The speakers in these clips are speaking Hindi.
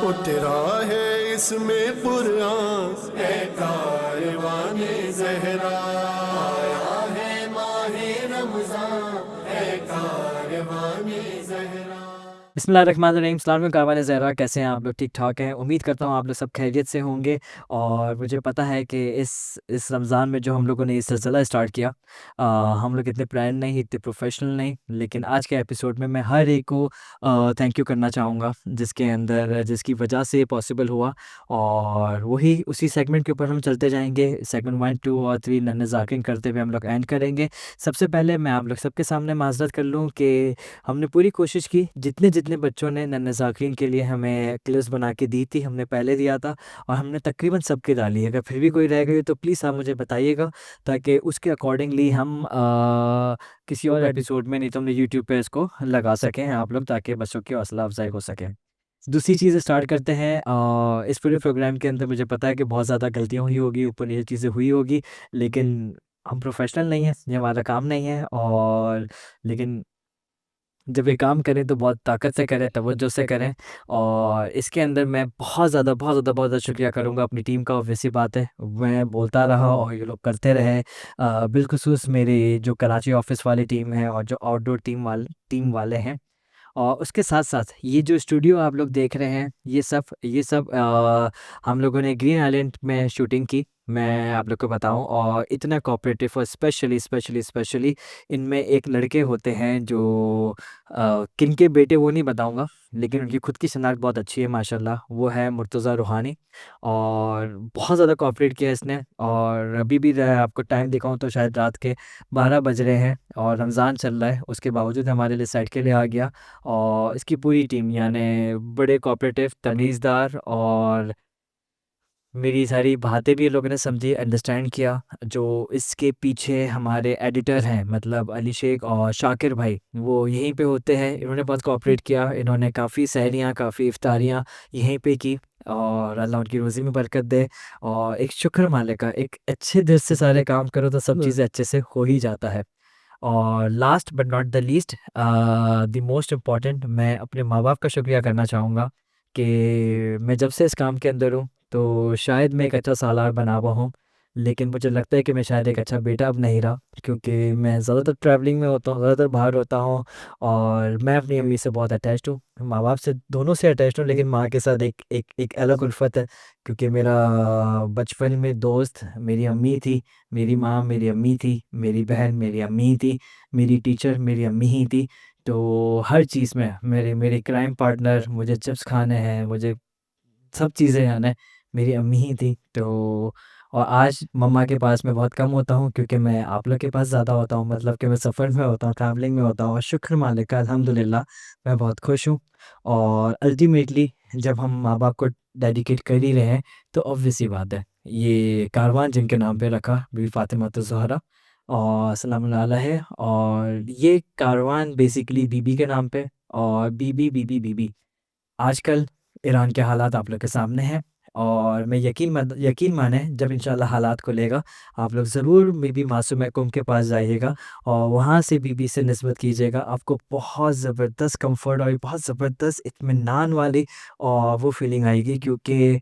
उतरा है इसमें कुरान है कारवाने ज़हरा, आया है माहे रमज़ान है कारवाने ज़हरा। बिस्मिल्लाहिर्रहमानिर्रहीम, अस्सलाम वालेकुम कारवाने ज़हरा। कैसे हैं आप लोग? ठीक ठाक हैं। उम्मीद करता हूँ आप लोग सब खैरियत से होंगे। और मुझे पता है कि इस रमज़ान में जो हम लोगों ने ये सिलसिला स्टार्ट किया, हम लोग इतने प्लान नहीं, इतने प्रोफेशनल नहीं, लेकिन आज के एपिसोड में मैं हर एक को थैंक यू करना चाहूँगा जिसके अंदर जिसकी वजह से पॉसिबल हुआ। और वही उसी सेगमेंट के ऊपर हम चलते जाएंगे। सेगमेंट 1, 2 और 3 नन्हे ज़ाकिर करते हुए हम लोग एंड करेंगे। सबसे पहले मैं आप लोग सबके सामने माज़रत कर लूँ कि हमने पूरी कोशिश की, जितने जितने बच्चों ने नन्हे ज़ाकिरीन के लिए हमें क्लिप्स बना के दी थी, हमने पहले दिया था और हमने तकरीबन सबके डाली है। अगर फिर भी कोई रह गई तो प्लीज़ आप मुझे बताइएगा, ताकि उसके अकॉर्डिंगली हम किसी और एपिसोड में, नहीं तो हमने यूट्यूब पे इसको लगा सकें आप लोग, ताकि बच्चों की हौसला अफजाई हो सके। दूसरी चीज़ स्टार्ट करते हैं। इस पूरे प्रोग्राम के अंदर मुझे पता है कि बहुत ज़्यादा गलतियाँ हुई होगी, ऊपर नीचे चीज़ें हुई होगी, लेकिन हम प्रोफेशनल नहीं हैं, ये हमारा काम नहीं है। और लेकिन जब ये काम करें तो बहुत ताकत से करें, तवज्जो से करें। और इसके अंदर मैं बहुत ज़्यादा शुक्रिया करूँगा अपनी टीम का। ऑब्वियस सी बात है, मैं बोलता रहा और ये लोग करते रहे। बिलख़ुसूस मेरी जो कराची ऑफ़िस वाली टीम है और जो आउटडोर टीम वाले हैं। और उसके साथ-साथ ये जो स्टूडियो आप लोग देख रहे हैं, ये सब हम लोगों ने ग्रीन आइलैंड में शूटिंग की। मैं आप लोग को बताऊँ, और इतना कोऑपरेटिव, और स्पेशली इनमें एक लड़के होते हैं जो किनके बेटे वो नहीं बताऊँगा, लेकिन उनकी खुद की शनाख्त बहुत अच्छी है माशाल्लाह। वो है मुर्तज़ा रूहानी, और बहुत ज़्यादा कोऑपरेट किया इसने। और अभी भी आपको टाइम दिखाऊँ तो शायद रात के 12 बज रहे हैं और रमज़ान चल रहा है, उसके बावजूद हमारे लिए साइड के लिए आ गया। और इसकी पूरी टीम यानी बड़े कोऑपरेटिव, तमीज़दार, और मेरी सारी बातें भी ये लोगों ने समझी, अंडरस्टैंड किया। जो इसके पीछे हमारे एडिटर हैं, मतलब अली शेख और शाकिर भाई, वो यहीं पे होते हैं। इन्होंने बहुत कोऑपरेट किया, इन्होंने काफ़ी सहरियाँ, काफ़ी इफ्तारियाँ यहीं पे की। और अल्लाह उनकी रोज़ी में बरकत दे। और एक शुक्र मालिक का, एक अच्छे दिल से सारे काम करो तो सब चीज़ें अच्छे से हो ही जाता है। और last but not the least, the most important, मैं अपने माँ-बाप का शुक्रिया करना चाहूँगा कि मैं जब से इस काम के अंदर हूँ, तो शायद मैं एक अच्छा सालार बना हुआ हूँ, लेकिन मुझे लगता है कि मैं शायद एक अच्छा बेटा अब नहीं रहा, क्योंकि मैं ज़्यादातर ट्रैवलिंग में होता हूँ, ज़्यादातर बाहर होता हूँ। और मैं अपनी अम्मी से बहुत अटैच्ड हूँ, माँ-बाप से, दोनों से अटैच्ड हूँ, लेकिन माँ के साथ एक एक एक अलग उल्फत है, क्योंकि मेरा बचपन में दोस्त मेरी अम्मी थी। मेरी माँ मेरी अम्मी थी, मेरी बहन मेरी अम्मी थी, मेरी टीचर मेरी अम्मी ही थी। तो हर चीज़ में मेरे मेरे क्राइम पार्टनर, मुझे चिप्स खाने हैं, मुझे सब चीज़ें यानी मेरी अम्मी ही थी। तो और आज मम्मा के पास मैं बहुत कम होता हूँ, क्योंकि मैं आप लोग के पास ज़्यादा होता हूँ, मतलब कि मैं सफ़र में होता हूँ, ट्रैवलिंग में होता हूँ। और शुक्र मालिक का, अल्हम्दुलिल्लाह, मैं बहुत खुश हूँ। और अल्टीमेटली जब हम माँ-बाप को डेडिकेट कर ही रहे हैं, तो ऑब्वियस सी बात है, ये कारवान जिनके नाम पे रखा, बीबी फ़ातिमा ज़हरा और सलामुल्लाह अलैहा। और ये कारवान बेसिकली बीबी के नाम पे, और बीबी आजकल ईरान के हालात आप लोग के सामने हैं। और मैं यकीन माने, जब इंशाल्लाह हालात खुलेगा, आप लोग ज़रूर बीबी मासूम महकूम के पास जाइएगा और वहाँ से बीबी से निस्बत कीजिएगा। आपको बहुत ज़बरदस्त कम्फ़र्ट और बहुत ज़बरदस्त इत्मीनान वाली और वो फ़ीलिंग आएगी, क्योंकि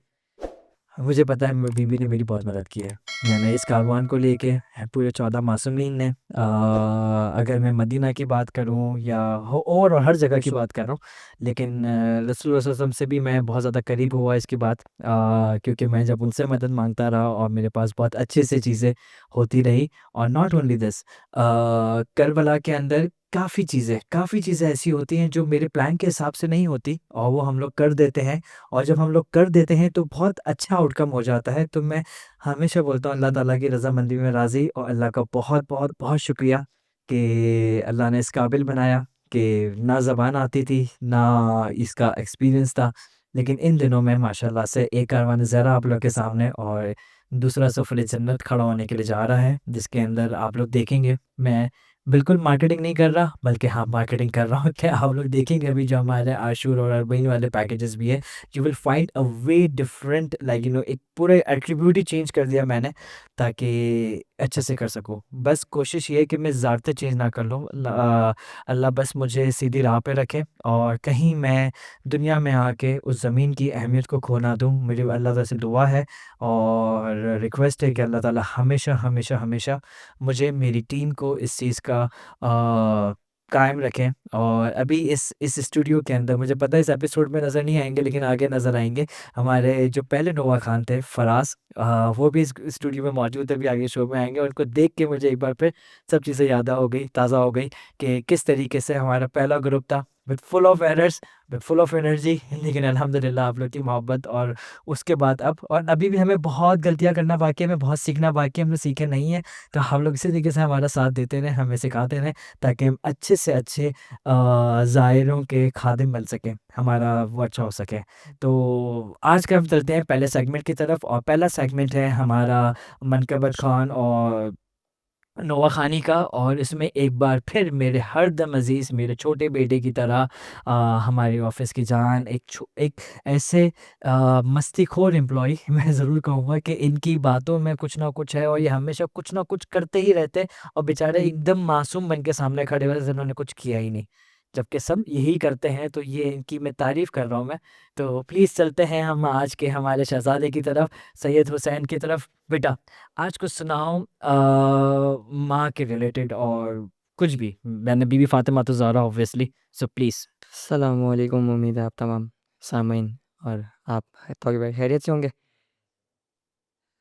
मुझे पता है बीबी ने मेरी बहुत मदद की है। मैंने इस कारवान को लेके पूरे 14 मासूमीन ने, अगर मैं मदीना की बात करूँ या और हर जगह की बात कर रहा हूँ, लेकिन रसूल वसल्लम से भी मैं बहुत ज़्यादा करीब हुआ इसकी बात, क्योंकि मैं जब उनसे मदद मांगता रहा और मेरे पास बहुत अच्छे से चीज़ें होती रही। और नॉट ओनली दिस, करबला के अंदर काफ़ी चीज़ें ऐसी होती हैं जो मेरे प्लान के हिसाब से नहीं होती, और वो हम लोग कर देते हैं। और जब हम लोग कर देते हैं तो बहुत अच्छा आउटकम हो जाता है। तो मैं हमेशा बोलता हूँ, अल्लाह ताला की रज़ामंदी में राज़ी, और अल्लाह का बहुत शुक्रिया कि अल्लाह ने इस काबिल बनाया कि ना ज़बान आती थी, ना इसका एक्सपीरियंस था। लेकिन इन दिनों में माशाल्लाह से एक कारवान ज़रा आप लोग के सामने, और दूसरा सफ़र जन्नत खड़ा होने के लिए जा रहा है, जिसके अंदर आप लोग देखेंगे, मैं बिल्कुल मार्केटिंग नहीं कर रहा, बल्कि हाँ, मार्केटिंग कर रहा हूँ कि आप लोग देखेंगे अभी जो हमारे आशूर और अरबईन वाले पैकेजेस भी है, you will find a way different, like एक पूरे एट्रीब्यूट ही चेंज कर दिया मैंने, ताकि अच्छे से कर सकूँ। बस कोशिश ये है कि मैं ज़्यादा चेंज ना कर लूँ। अल्लाह बस मुझे सीधी राह पे रखे और कहीं मैं दुनिया में आके उस ज़मीन की अहमियत को खो ना दूँ। मेरी अल्लाह ताला से दुआ है और रिक्वेस्ट है कि अल्लाह ताला हमेशा, हमेशा, हमेशा मुझे मेरी टीम को इस चीज़ का कायम रखें। और अभी इस स्टूडियो के अंदर मुझे पता है इस एपिसोड में नज़र नहीं आएँगे, लेकिन आगे नज़र आएँगे। हमारे जो पहले नोआ खान थे फराज़, वो भी इस स्टूडियो में मौजूद है, अभी आगे शो में आएँगे और उनको देख के मुझे एक बार फिर सब चीज़ें याद हो गई, ताज़ा हो गई कि किस तरीके से हमारा पहला ग्रुप था, with full of errors, with full of energy, लेकिन अल्हम्दुलिल्लाह आप लोग की मोहब्बत और उसके बाद अब और अभी भी हमें बहुत गलतियाँ करना बाकी है, हमें बहुत सीखना बाकी है, हम लोग सीखे नहीं हैं। तो हम लोग इसी तरीके से हमारा साथ देते रहें, हमें सिखाते रहें ताकि हम अच्छे से अच्छे ज़ायरों के खादिम बन सकें, हमारा वो अच्छा हो सके। तो आज का हम चलते हैं पहले सेगमेंट की तरफ और पहला सेगमेंट है हमारा मनकबत खान और नोआ खानी का और इसमें एक बार फिर मेरे हरदम अज़ीज़ मेरे छोटे बेटे की तरह हमारे ऑफिस की जान एक ऐसे मस्तीखोर एम्प्लॉय मैं ज़रूर कहूँगा कि इनकी बातों में कुछ ना कुछ है और ये हमेशा कुछ ना कुछ करते ही रहते हैं और बेचारे एकदम मासूम बन के सामने खड़े हुए जैसे इन्होंने कुछ किया ही नहीं, जबकि सब यही करते हैं। तो ये इनकी मैं तारीफ़ कर रहा हूँ मैं। तो प्लीज़ चलते हैं हम आज के हमारे शहज़ादे की तरफ, सैयद हुसैन की तरफ। बेटा आज कुछ सुनाओ माँ के रिलेटेड और कुछ भी। मैंने बीबी फ़ातिमा तो ज़हरा ऑब्वियसली, सो प्लीज़। अस्सलामुअलैकुम। उम्मीद है आप तमाम सामीन और आप तौक़ भाई खैरियत से होंगे।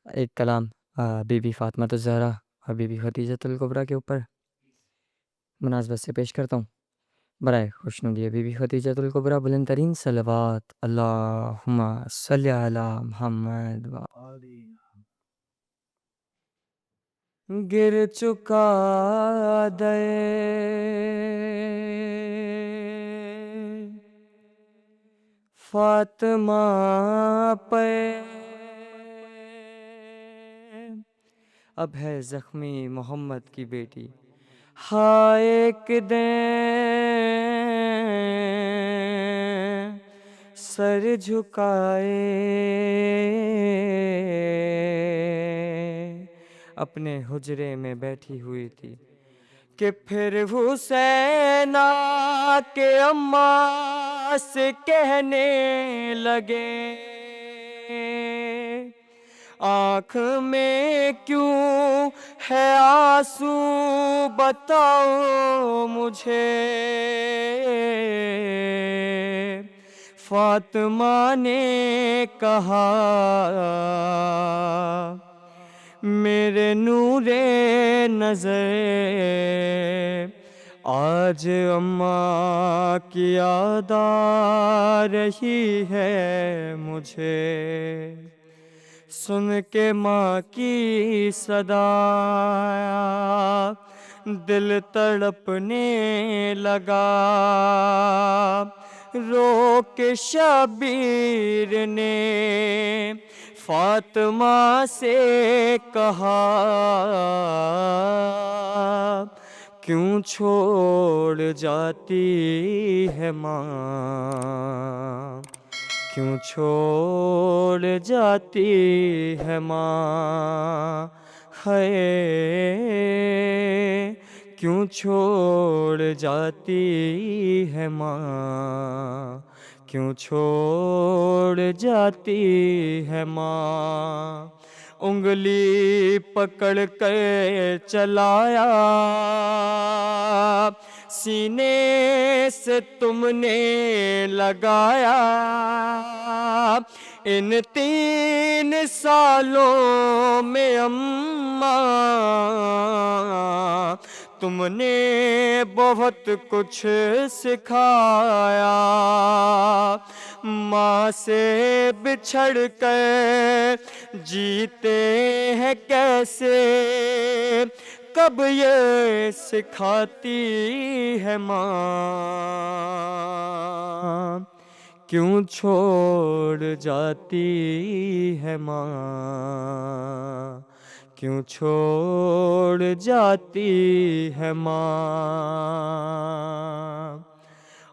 एक कलाम बीबी फ़ातिमा ज़हरा और बीबी खदीजतुल कुबरा के ऊपर मुनासबत से पेश करता हूँ। बराए खुशनुदी बीबी खदीजतुल कुबरा बुलंद तरीन सलवात अल्लाहुम्मा सल्लि अला मुहम्मद व गिर चुका दे फ़ातिमा पे अब है ज़ख्मी मोहम्मद की बेटी हाय एक दिन सर झुकाए अपने हुजरे में बैठी हुई थी कि फिर हुसैना के अम्मा से कहने लगे आँख में क्यों है आंसू बताओ मुझे। फ़ातिमा ने कहा मेरे नूरे नज़र आज अम्मा की याद आ रही है मुझे। सुन के माँ की सदा दिल तड़पने लगा। रो के शबीर ने फ़ातिमा से कहा क्यों छोड़ जाती है माँ, क्यों छोड़ जाती है माँ है, क्यों छोड़ जाती है माँ, क्यों छोड़ जाती है माँ। उंगली पकड़ कर चलाया सीने से तुमने लगाया। इन 3 सालों में अम्मा तुमने बहुत कुछ सिखाया। माँ से बिछड़ कर जीते हैं कैसे, कब ये सिखाती है माँ। क्यों छोड़ जाती है माँ, क्यों छोड़ जाती है माँ।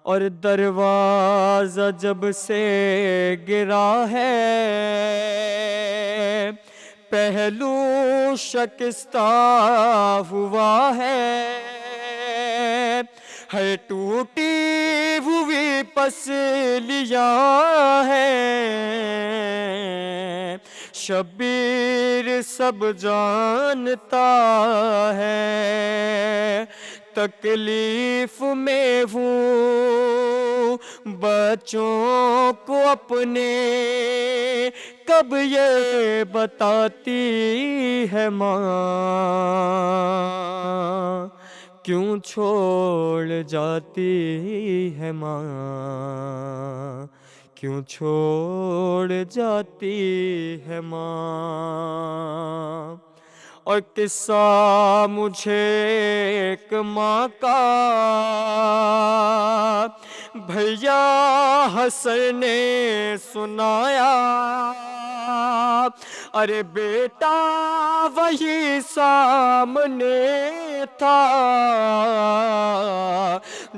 और दरवाज़ा जब से गिरा है पहलू शकिस्ता हुआ है टूटी हुई पसलियाँ है शबीर सब जानता है तकलीफ में हूँ बच्चों को अपने कब ये बताती है माँ क्यों छोड़ जाती है माँ क्यों छोड़ जाती है माँ और किस्सा मुझे एक माँ का भैया हसन ने सुनाया अरे बेटा वही सामने था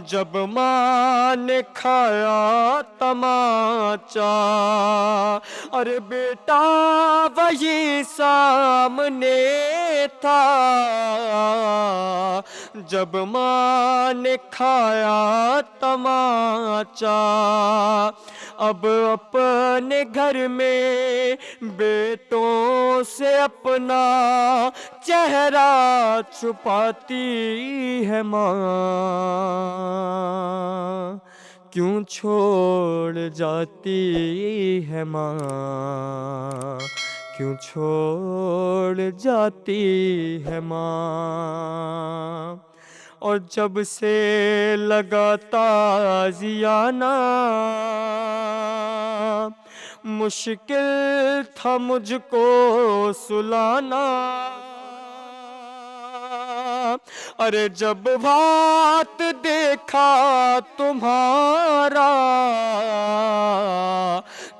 जब माँ ने खाया तमाचा अरे बेटा वही सामने था जब माँ ने खाया तमाचा अब अपने घर में बेटों से अपना चेहरा छुपाती है माँ क्यों छोड़ जाती है माँ क्यों छोड़ जाती है माँ और जब से लगाता जियाना मुश्किल था मुझको सुलाना अरे जब बात देखा तुम्हारा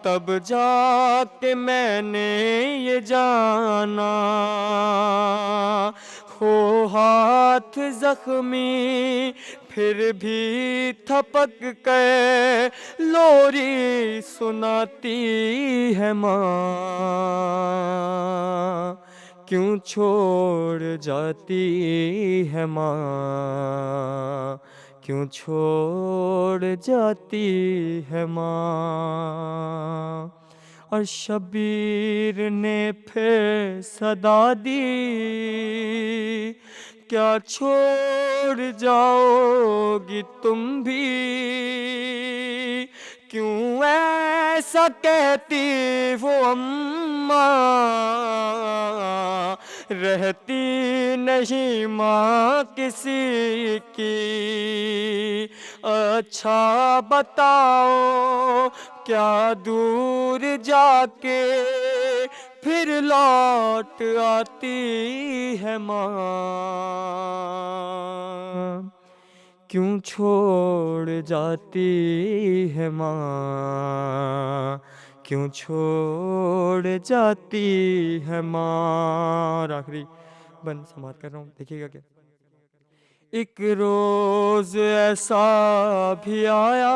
तब जाके मैंने ये जाना हो हाथ जख्मी फिर भी थपक कर लोरी सुनाती है माँ क्यों छोड़ जाती है माँ क्यों छोड़ जाती है माँ और शबीर ने फिर सदा दी क्या छोड़ जाओगी तुम भी क्यों ऐसा कहती वो अम्मा रहती नहीं माँ किसी की अच्छा बताओ क्या दूर जाके फिर लौट आती है माँ क्यों छोड़ जाती है माँ क्यों छोड़ जाती है माँ आखिरी बंद समाप्त कर रहा हूँ देखिएगा क्या एक रोज ऐसा भी आया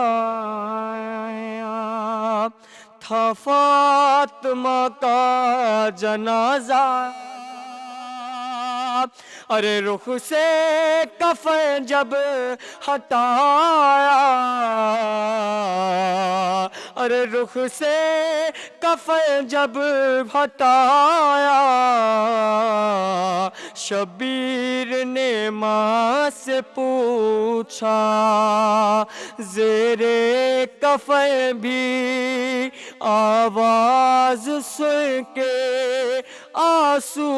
था फातिमा का जनाजा अरे रुख से कफन जब हटाया अरे रुख से कफन जब हटाया शबीर ने माँ से पूछा ज़ेरे कफन भी आवाज सुन के आंसू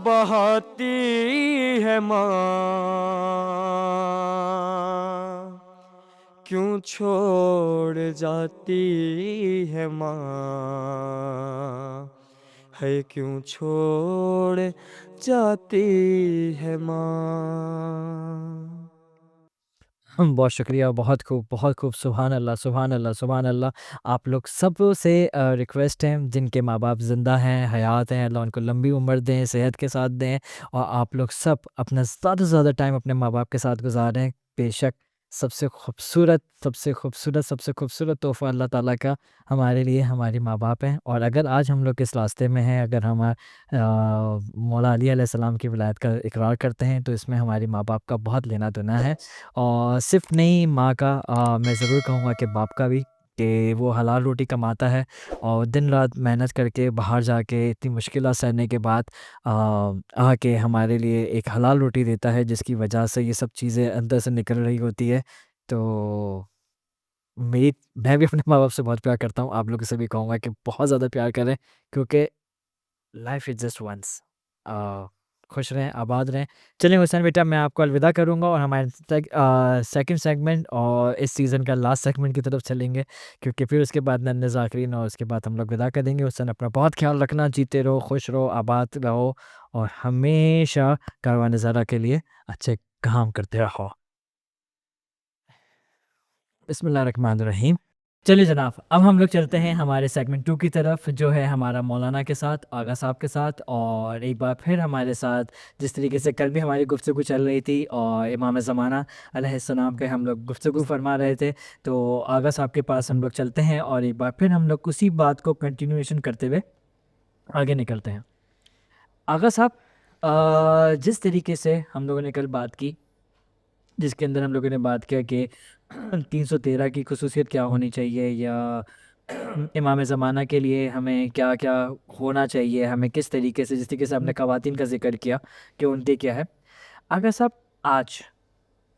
बहाती है माँ क्यों छोड़ जाती है माँ है क्यों छोड़ जाती है माँ बहुत शुक्रिया, बहुत खूब, सुभान अल्लाह, सुभान अल्लाह, सुभान अल्लाह। आप लोग सब से रिक्वेस्ट है जिनके माँ-बाप ज़िंदा हैं, हयात हैं, अल्लाह उनको लंबी उम्र दें, सेहत के साथ दें और आप लोग सब अपना ज़्यादा से ज़्यादा टाइम अपने माँ-बाप के साथ गुज़ारें। बेशक सबसे खूबसूरत तोहफ़ा अल्लाह ताला का हमारे लिए हमारे माँ-बाप हैं। और अगर आज हम लोग इस रास्ते में हैं, अगर हम मौला अली अलैहिस्सलाम की विलायत का इकरार करते हैं, तो इसमें हमारे माँ-बाप का बहुत लेना-देना है। और सिर्फ़ नहीं माँ का, मैं ज़रूर कहूँगा कि बाप का भी, कि वो हलाल रोटी कमाता है और दिन-रात मेहनत करके बाहर जाके इतनी मुश्किलात सहने के बाद आके हमारे लिए एक हलाल रोटी देता है, जिसकी वजह से ये सब चीज़ें अंदर से निकल रही होती है। तो मेरी मैं भी अपने माँ-बाप से बहुत प्यार करता हूँ। आप लोगों से भी कहूँगा कि बहुत ज़्यादा प्यार करें, क्योंकि लाइफ़ इज़ जस्ट वन्स। अ, खुश रहें, आबाद रहें। चलिए हुसैन बेटा, मैं आपको अलविदा करूँगा और हमारे सेकंड सेगमेंट और इस सीज़न का लास्ट सेगमेंट की तरफ चलेंगे, क्योंकि फिर उसके बाद नन्हे ज़ाकिरीन और उसके बाद हम लोग विदा करेंगे। हुसैन, अपना बहुत ख़्याल रखना, जीते रहो, खुश रहो, आबाद रहो और हमेशा कारवान ज़रा के लिए अच्छे काम करते रहो। बिस्मिल्लाहिर्रहमानिर्रहीम। चलिए जनाब, अब हम लोग चलते हैं हमारे सेगमेंट 2 की तरफ, जो है हमारा मौलाना के साथ, आगा साहब के साथ। और एक बार फिर हमारे साथ जिस तरीके से कल भी हमारी गुफ्तगू चल रही थी और इमाम ज़माना अलैहिस्सलाम पे हम लोग गुफ्तगू फरमा रहे थे, तो आगा साहब के पास हम लोग चलते हैं और एक बार फिर हम लोग उसी बात को कंटिन्यूएशन करते हुए आगे निकलते हैं। आगा साहब, जिस तरीके से हम लोगों ने कल बात की, जिसके अंदर हम लोगों ने बात किया कि 313 की खुसूसियत क्या होनी चाहिए, या इमाम ज़माना के लिए हमें क्या-क्या होना चाहिए, हमें किस तरीके से, जिस तरीके से आपने ख़वातीन का ज़िक्र किया कि उनके क्या है। अगर साहब आज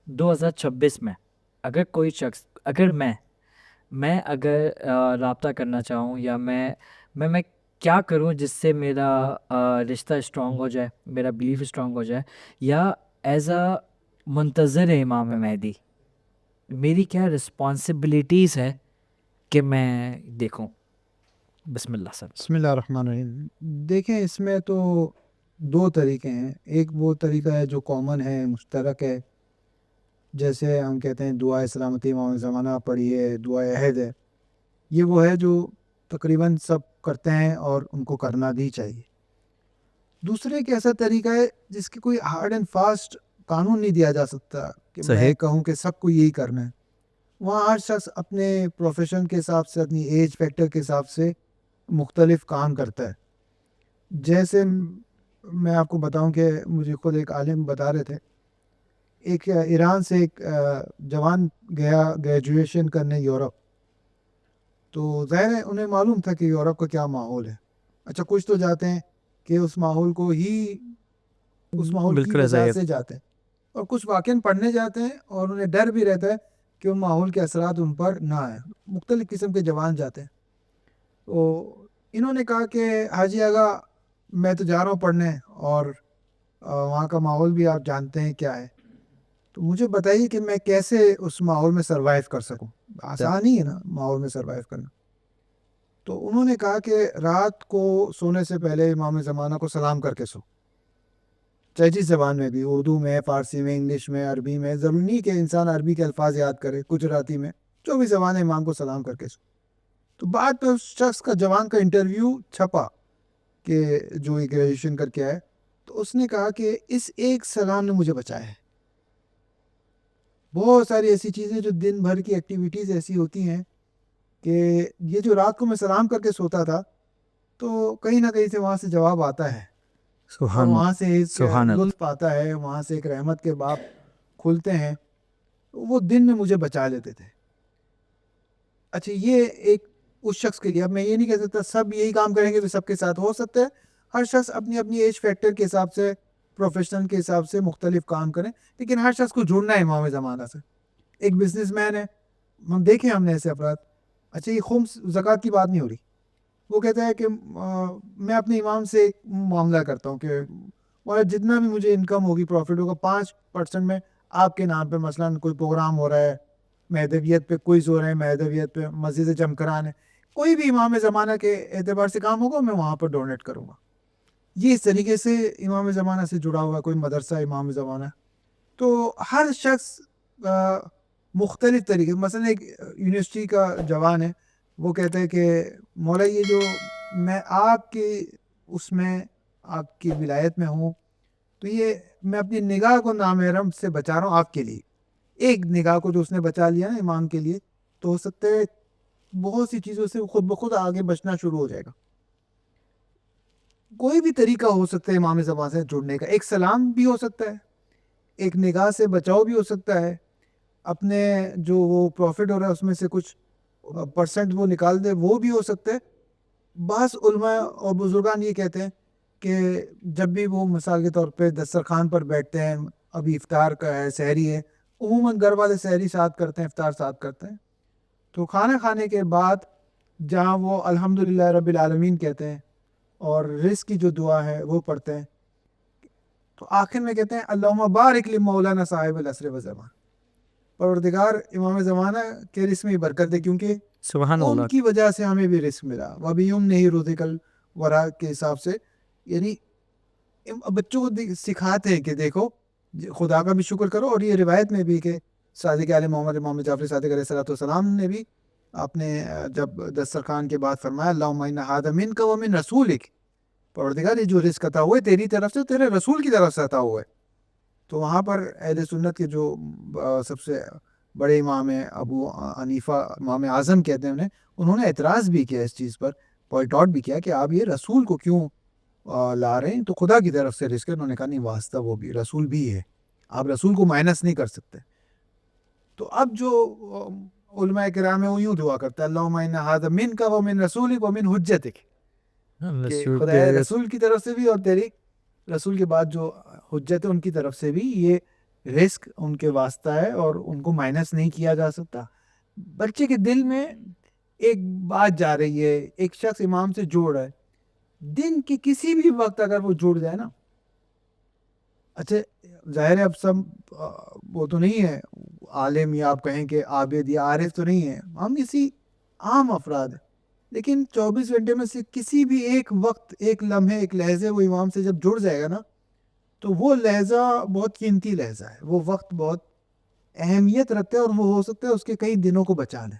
2026 में अगर कोई शख़्स, अगर मैं अगर राब्ता करना चाहूँ, या मैं क्या करूँ जिससे मेरा रिश्ता स्ट्रॉन्ग हो जाए, मेरा बिलीफ स्ट्रॉन्ग हो जाए, या एज़ अ मुंतज़िर इमाम मेहदी मेरी क्या रिस्पॉन्सिबिलिटीज़ है कि मैं देखूँ? बिस्मिल्लाह सर। बिस्मिल्लाहिर्रहमानिर्रहीम। देखें, इसमें तो 2 तरीके हैं। एक वो तरीका है जो कॉमन है, मुश्तरक है, जैसे हम कहते हैं दुआए सलामती इमाम ज़माना पढ़िए, दुआए अहद है। ये वो है जो तकरीबन सब करते हैं और उनको करना भी चाहिए। दूसरा एक ऐसा तरीका है जिसकी कोई हार्ड एंड फास्ट कानून नहीं दिया जा सकता कि सही। मैं कहूँ कि सबको यही करना है। वहाँ हर शख्स अपने प्रोफ़ेशन के हिसाब से, अपनी एज फैक्टर के हिसाब से मुख्तलिफ काम करता है। जैसे मैं आपको बताऊं कि मुझे खुद एक आलिम बता रहे थे, एक ईरान से एक जवान गया ग्रेजुएशन करने यूरोप। तो ज़ाहिर है उन्हें मालूम था कि यूरोप का क्या माहौल है। अच्छा, कुछ तो जाते हैं कि उस माहौल की बिल्कुल ऐसा ही वजह है। से जाते हैं, और कुछ वाक़ई पढ़ने जाते हैं और उन्हें डर भी रहता है कि उन माहौल के असरात उन पर ना आए। मुख्तलिफ़ किस्म के जवान जाते हैं। तो इन्होंने कहा कि हाजी आगा, मैं तो जा रहा हूँ पढ़ने, और वहाँ का माहौल भी आप जानते हैं क्या है। तो मुझे बताइए कि मैं कैसे उस माहौल में सर्वाइव कर सकूँ। आसान ही है ना माहौल में सर्वाइव करना। तो उन्होंने कहा कि रात को सोने से पहले इमाम ज़माना को सलाम करके सो, चाहे जिस ज़बान में भी, उर्दू में, फ़ारसी में, इंग्लिश में, अरबी में। ज़रूरी नहीं कि इंसान अरबी के अल्फाज याद करे, गुजराती में, जो भी ज़बान है इमाम को सलाम करके सो। तो बाद में उस शख्स का, जवान का इंटरव्यू छपा कि जो ये ग्रेजुएशन करके आए। तो उसने कहा कि इस एक सलाम ने मुझे बचाया है। बहुत सारी ऐसी चीज़ें जो दिन भर की एक्टिविटीज़ ऐसी होती हैं कि ये जो रात को मैं सलाम करके सोता था, तो कहीं ना कहीं से वहाँ से जवाब आता है, और वहाँ से एक लुत्फ़ आता है, वहाँ से एक रहमत के बाब खुलते हैं। तो वो दिन में मुझे बचा लेते थे। अच्छा, ये एक उस शख्स के लिए। अब मैं ये नहीं कह सकता सब यही काम करेंगे तो सबके साथ हो सकता है। हर शख्स अपनी अपनी एज फैक्टर के हिसाब से, प्रोफेशन के हिसाब से मुख्तलिफ काम करें, लेकिन हर शख्स को जुड़ना है इमाम ज़माना से। एक बिजनेसमैन है, हम देखे हमने ऐसे अफराद। अच्छा, ये खुम्स ज़कात की बात नहीं हो रही। वो कहता है कि मैं अपने इमाम से एक मामला करता हूँ कि और जितना भी मुझे इनकम होगी, प्रॉफिट होगा, 5% में आपके नाम पे मसलन कोई प्रोग्राम हो रहा है, महदवियत पे क्विज़ हो रहे हैं, महदवियत पे, मस्जिद जमकरान है, कोई भी इमाम ज़माना के एतबार से काम होगा, मैं वहाँ पर डोनेट करूँगा। ये इस तरीके से इमाम ज़माना से जुड़ा हुआ कोई मदरसा इमाम ज़माना। तो हर शख्स मुख्तलिफ तरीके, मसलन एक यूनिवर्सिटी का जवान है, वो कहते हैं कि मौला ये जो मैं आपके उसमें, आपकी विलायत में हूँ, तो ये मैं अपनी निगाह को नामहरम से बचा रहा हूँ आपके लिए। एक निगाह को जो उसने बचा लिया ना इमाम के लिए, तो हो सकता है बहुत सी चीज़ों से खुद ब खुद आगे बचना शुरू हो जाएगा। कोई भी तरीका हो सकता है इमाम ज़मां से जुड़ने का, एक सलाम भी हो सकता है, एक निगाह से बचाव भी हो सकता है, अपने जो वो प्रॉफिट हो रहा है उसमें से कुछ परसेंट वो निकाल दे, वो भी हो सकता है। बस उलमा और बुजुर्गान ये कहते हैं कि जब भी वो मिसाल के तौर पे दस्तरखान पर बैठते हैं, अभी इफ्तार का है, सहरी है, उमूमन घर वाले सहरी साथ करते हैं, इफ्तार साथ करते हैं, तो खाना खाने के बाद जहाँ वो अल्हम्दुलिल्लाह रब्बिल आलमीन कहते हैं और रिज़्क़ की जो दुआ है वो पढ़ते हैं, तो आखिर में कहते हैं अल्लाहुम्मा बारिक लि मौलाना साहिबुल असर व ज़मान, परवरदिगार इमाम ज़माना के रिज़्क़ में बरकत दे, क्योंकि सुभान अल्लाह। उनकी वजह से हमें भी रिस्क मिला। वबीयुमनिही रुज़िक़ल वरा के हिसाब से, यानी बच्चों को सिखाते हैं कि देखो खुदा का भी शुक्र करो। और ये रिवायत में भी कि सादिक आले मोहम्मद इमाम जाफ़र सादिक अलैहिस्सलाम ने भी आपने जब दस्तरखान के बाद फरमाया अल्लाहुम्मा इन्ना हाज़ा मिनका व मिन रसूलिक, परवरदिगार ये जो रिस्क अता हुआ है तेरी तरफ से, तेरे रसूल की तरफ से अता हुआ है। तो वहाँ पर अहले सुन्नत के जो सबसे बड़े इमाम हैं अबू हनीफा इमाम आज़म कहते हैं उन्होंने एतराज़ भी किया इस चीज़ पर, पॉइंट आउट भी किया कि आप ये रसूल को क्यों ला रहे हैं, तो खुदा की तरफ से रिस्क है। उन्होंने कहा नहीं, वास्ता वो भी रसूल भी है, आप रसूल को माइनस नहीं कर सकते। तो अब जो उलमा किराम है वो यूँ दुआ करता है अल्लाहुम्मा इन्ना हाज़ा मिनका व मिन रसूलिक व मिन हुज्जतिक, कि खुदा रसूल की तरफ से भी और तेरी रसूल के बाद जो हुज्जत है उनकी तरफ से भी ये रिस्क उनके वास्ता है और उनको माइनस नहीं किया जा सकता। बच्चे के दिल में एक बात जा रही है, एक शख्स इमाम से जुड़ रहा है, दिन के किसी भी वक्त अगर वो जुड़ जाए ना, अच्छा जाहिर है अब सब वो तो नहीं है आलिम या आप कहें कि आबिद या आरिफ तो नहीं है, हम किसी आम अफराद है, लेकिन 24 घंटे में से किसी भी एक वक्त, एक लम्हे, एक लहजे वो इमाम से जब जुड़ जाएगा ना, तो वो लहजा बहुत कीमती लहजा है, वो वक्त बहुत अहमियत रखता है और वो हो सकता है उसके कई दिनों को बचा ले।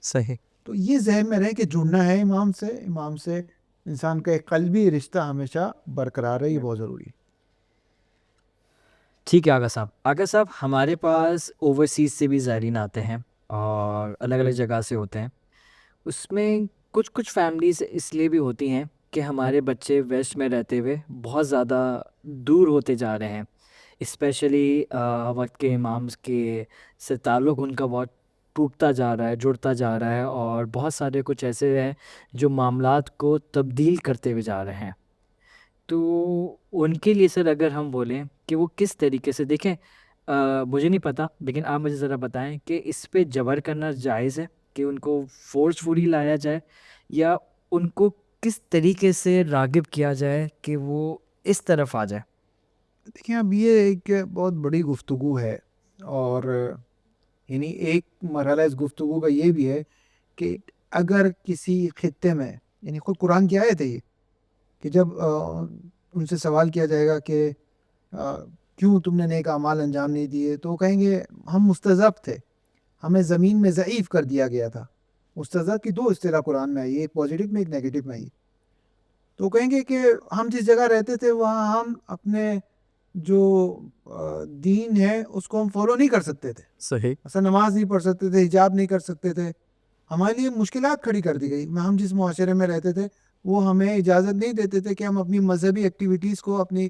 सही। तो ये जहन में रहे कि जुड़ना है इमाम से इंसान का एक कल्बी रिश्ता हमेशा बरकरार है, ये बहुत ज़रूरी है। ठीक है आगा साहब हमारे पास ओवरसीज़ से भी ज़ायरीन आते हैं और अलग अलग जगह से होते हैं। उसमें कुछ कुछ फैमिलीज़ इसलिए भी होती हैं कि हमारे बच्चे वेस्ट में रहते हुए बहुत ज़्यादा दूर होते जा रहे हैं, स्पेशली वक्त के इमाम्स के से ताल्लुक़ उनका बहुत टूटता जा रहा है, जुड़ता जा रहा है, और बहुत सारे कुछ ऐसे हैं जो मामलात को तब्दील करते हुए जा रहे हैं। तो उनके लिए सर अगर हम बोलें कि वो किस तरीके से देखें, मुझे नहीं पता, लेकिन आप मुझे ज़रा बताएं कि इस पे जबर करना जायज़ है कि उनको फोर्सफुली लाया जाए, या उनको किस तरीके से राग़िब किया जाए कि वो इस तरफ आ जाए? देखिए अब ये एक बहुत बड़ी गुफ्तगू है, और यानी एक मरहला इस गुफ्तगू का ये भी है कि अगर किसी खित्ते में, यानी खुद कुरान की आयत है ये, कि जब उनसे सवाल किया जाएगा कि क्यों तुमने नेक अमाल अंजाम नहीं दिए, तो वो कहेंगे हम मुस्तज़ब थे, हमें ज़मीन में ज़ईफ़ कर दिया गया था। मुस्तज़ब की दो इस्तिलाह कुरान में आई है, एक पॉजिटिव में एक नेगेटिव में आई। तो कहेंगे कि हम जिस जगह रहते थे वहाँ हम अपने जो दीन है उसको हम फॉलो नहीं कर सकते थे, सही। ऐसा नमाज नहीं पढ़ सकते थे, हिजाब नहीं कर सकते थे, हमारे लिए मुश्किलात खड़ी कर दी गई। हम जिस मुआशरे में रहते थे वो हमें इजाज़त नहीं देते थे कि हम अपनी मजहबी एक्टिविटीज़ को अपनी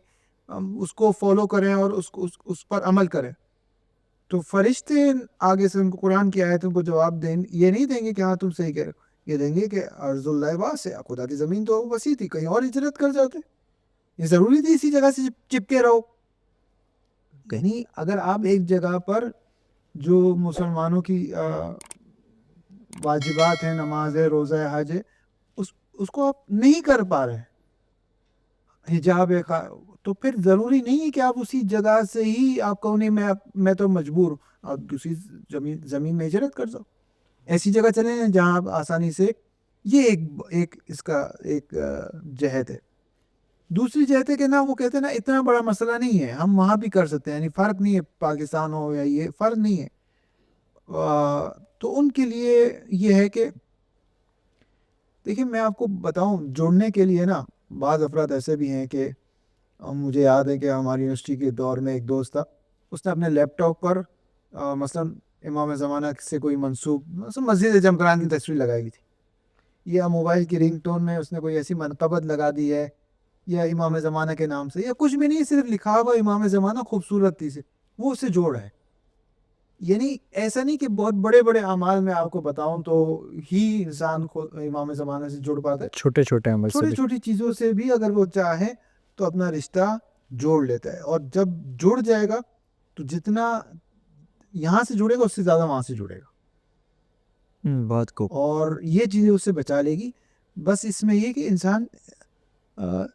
उसको फॉलो करें और उस पर अमल करें। तो फरिश्ते आगे से उनको कुरान की आयतों को जवाब दें, ये नहीं देंगे कि हाँ तुम सही कह रहे हो, ये देंगे कि अर्ज़ुल्लाह वासिअ, खुदा की ज़मीन तो वसी थी, कहीं और हिजरत कर जाते, ये ज़रूरी थी इसी जगह से चिपके रहो। यानी अगर आप एक जगह पर जो मुसलमानों की वाजिबात हैं, नमाज है, रोज़ा है, हज है, उसको आप नहीं कर पा रहे, हिजाब है, तो फिर ज़रूरी नहीं है कि आप उसी जगह से ही आप कहो नहीं मैं तो मजबूर हूँ, आप दूसरी ज़मीन में हिजरत कर जाओ, ऐसी जगह चले जाएं जहाँ आप आसानी से, ये एक इसका एक जहत है। दूसरी जहत है कि ना वो कहते हैं ना इतना बड़ा मसला नहीं है, हम वहाँ भी कर सकते हैं, यानी फ़र्क नहीं है पाकिस्तान हो या ये फ़र्क नहीं है। तो उनके लिए ये है कि देखिए मैं आपको बताऊं, जुड़ने के लिए ना बाज़ अफराद ऐसे भी हैं कि मुझे याद है कि हमारी यूनिवर्सिटी के दौर में एक दोस्त था, उसने अपने लैपटॉप पर मसलन इमाम ज़माना से कोई मंसूब मसलन मस्जिद जमकरान की तस्वीर लगाई गई थी या मोबाइल की रिंगटोन में उसने कोई ऐसी मनकबत लगा दी है या इमाम ज़माना के नाम से या कुछ भी नहीं, सिर्फ लिखा हुआ इमाम ज़माना खूबसूरती से वो उससे जोड़ है। यानी ऐसा नहीं कि बहुत बड़े बड़े अमाल में आपको बताऊं तो ही इंसान को इमाम ज़माना से जुड़ पाता है, छोटे छोटे अमल से छोटी भी छोटी चीज़ों से भी अगर वो चाहे तो अपना रिश्ता जोड़ लेता है। और जब जुड़ जाएगा तो जितना यहाँ से जुड़ेगा उससे ज़्यादा वहाँ से जुड़ेगा बहुत खूब। और ये चीज़ें उससे बचा लेगी। बस इसमें ये कि इंसान अ,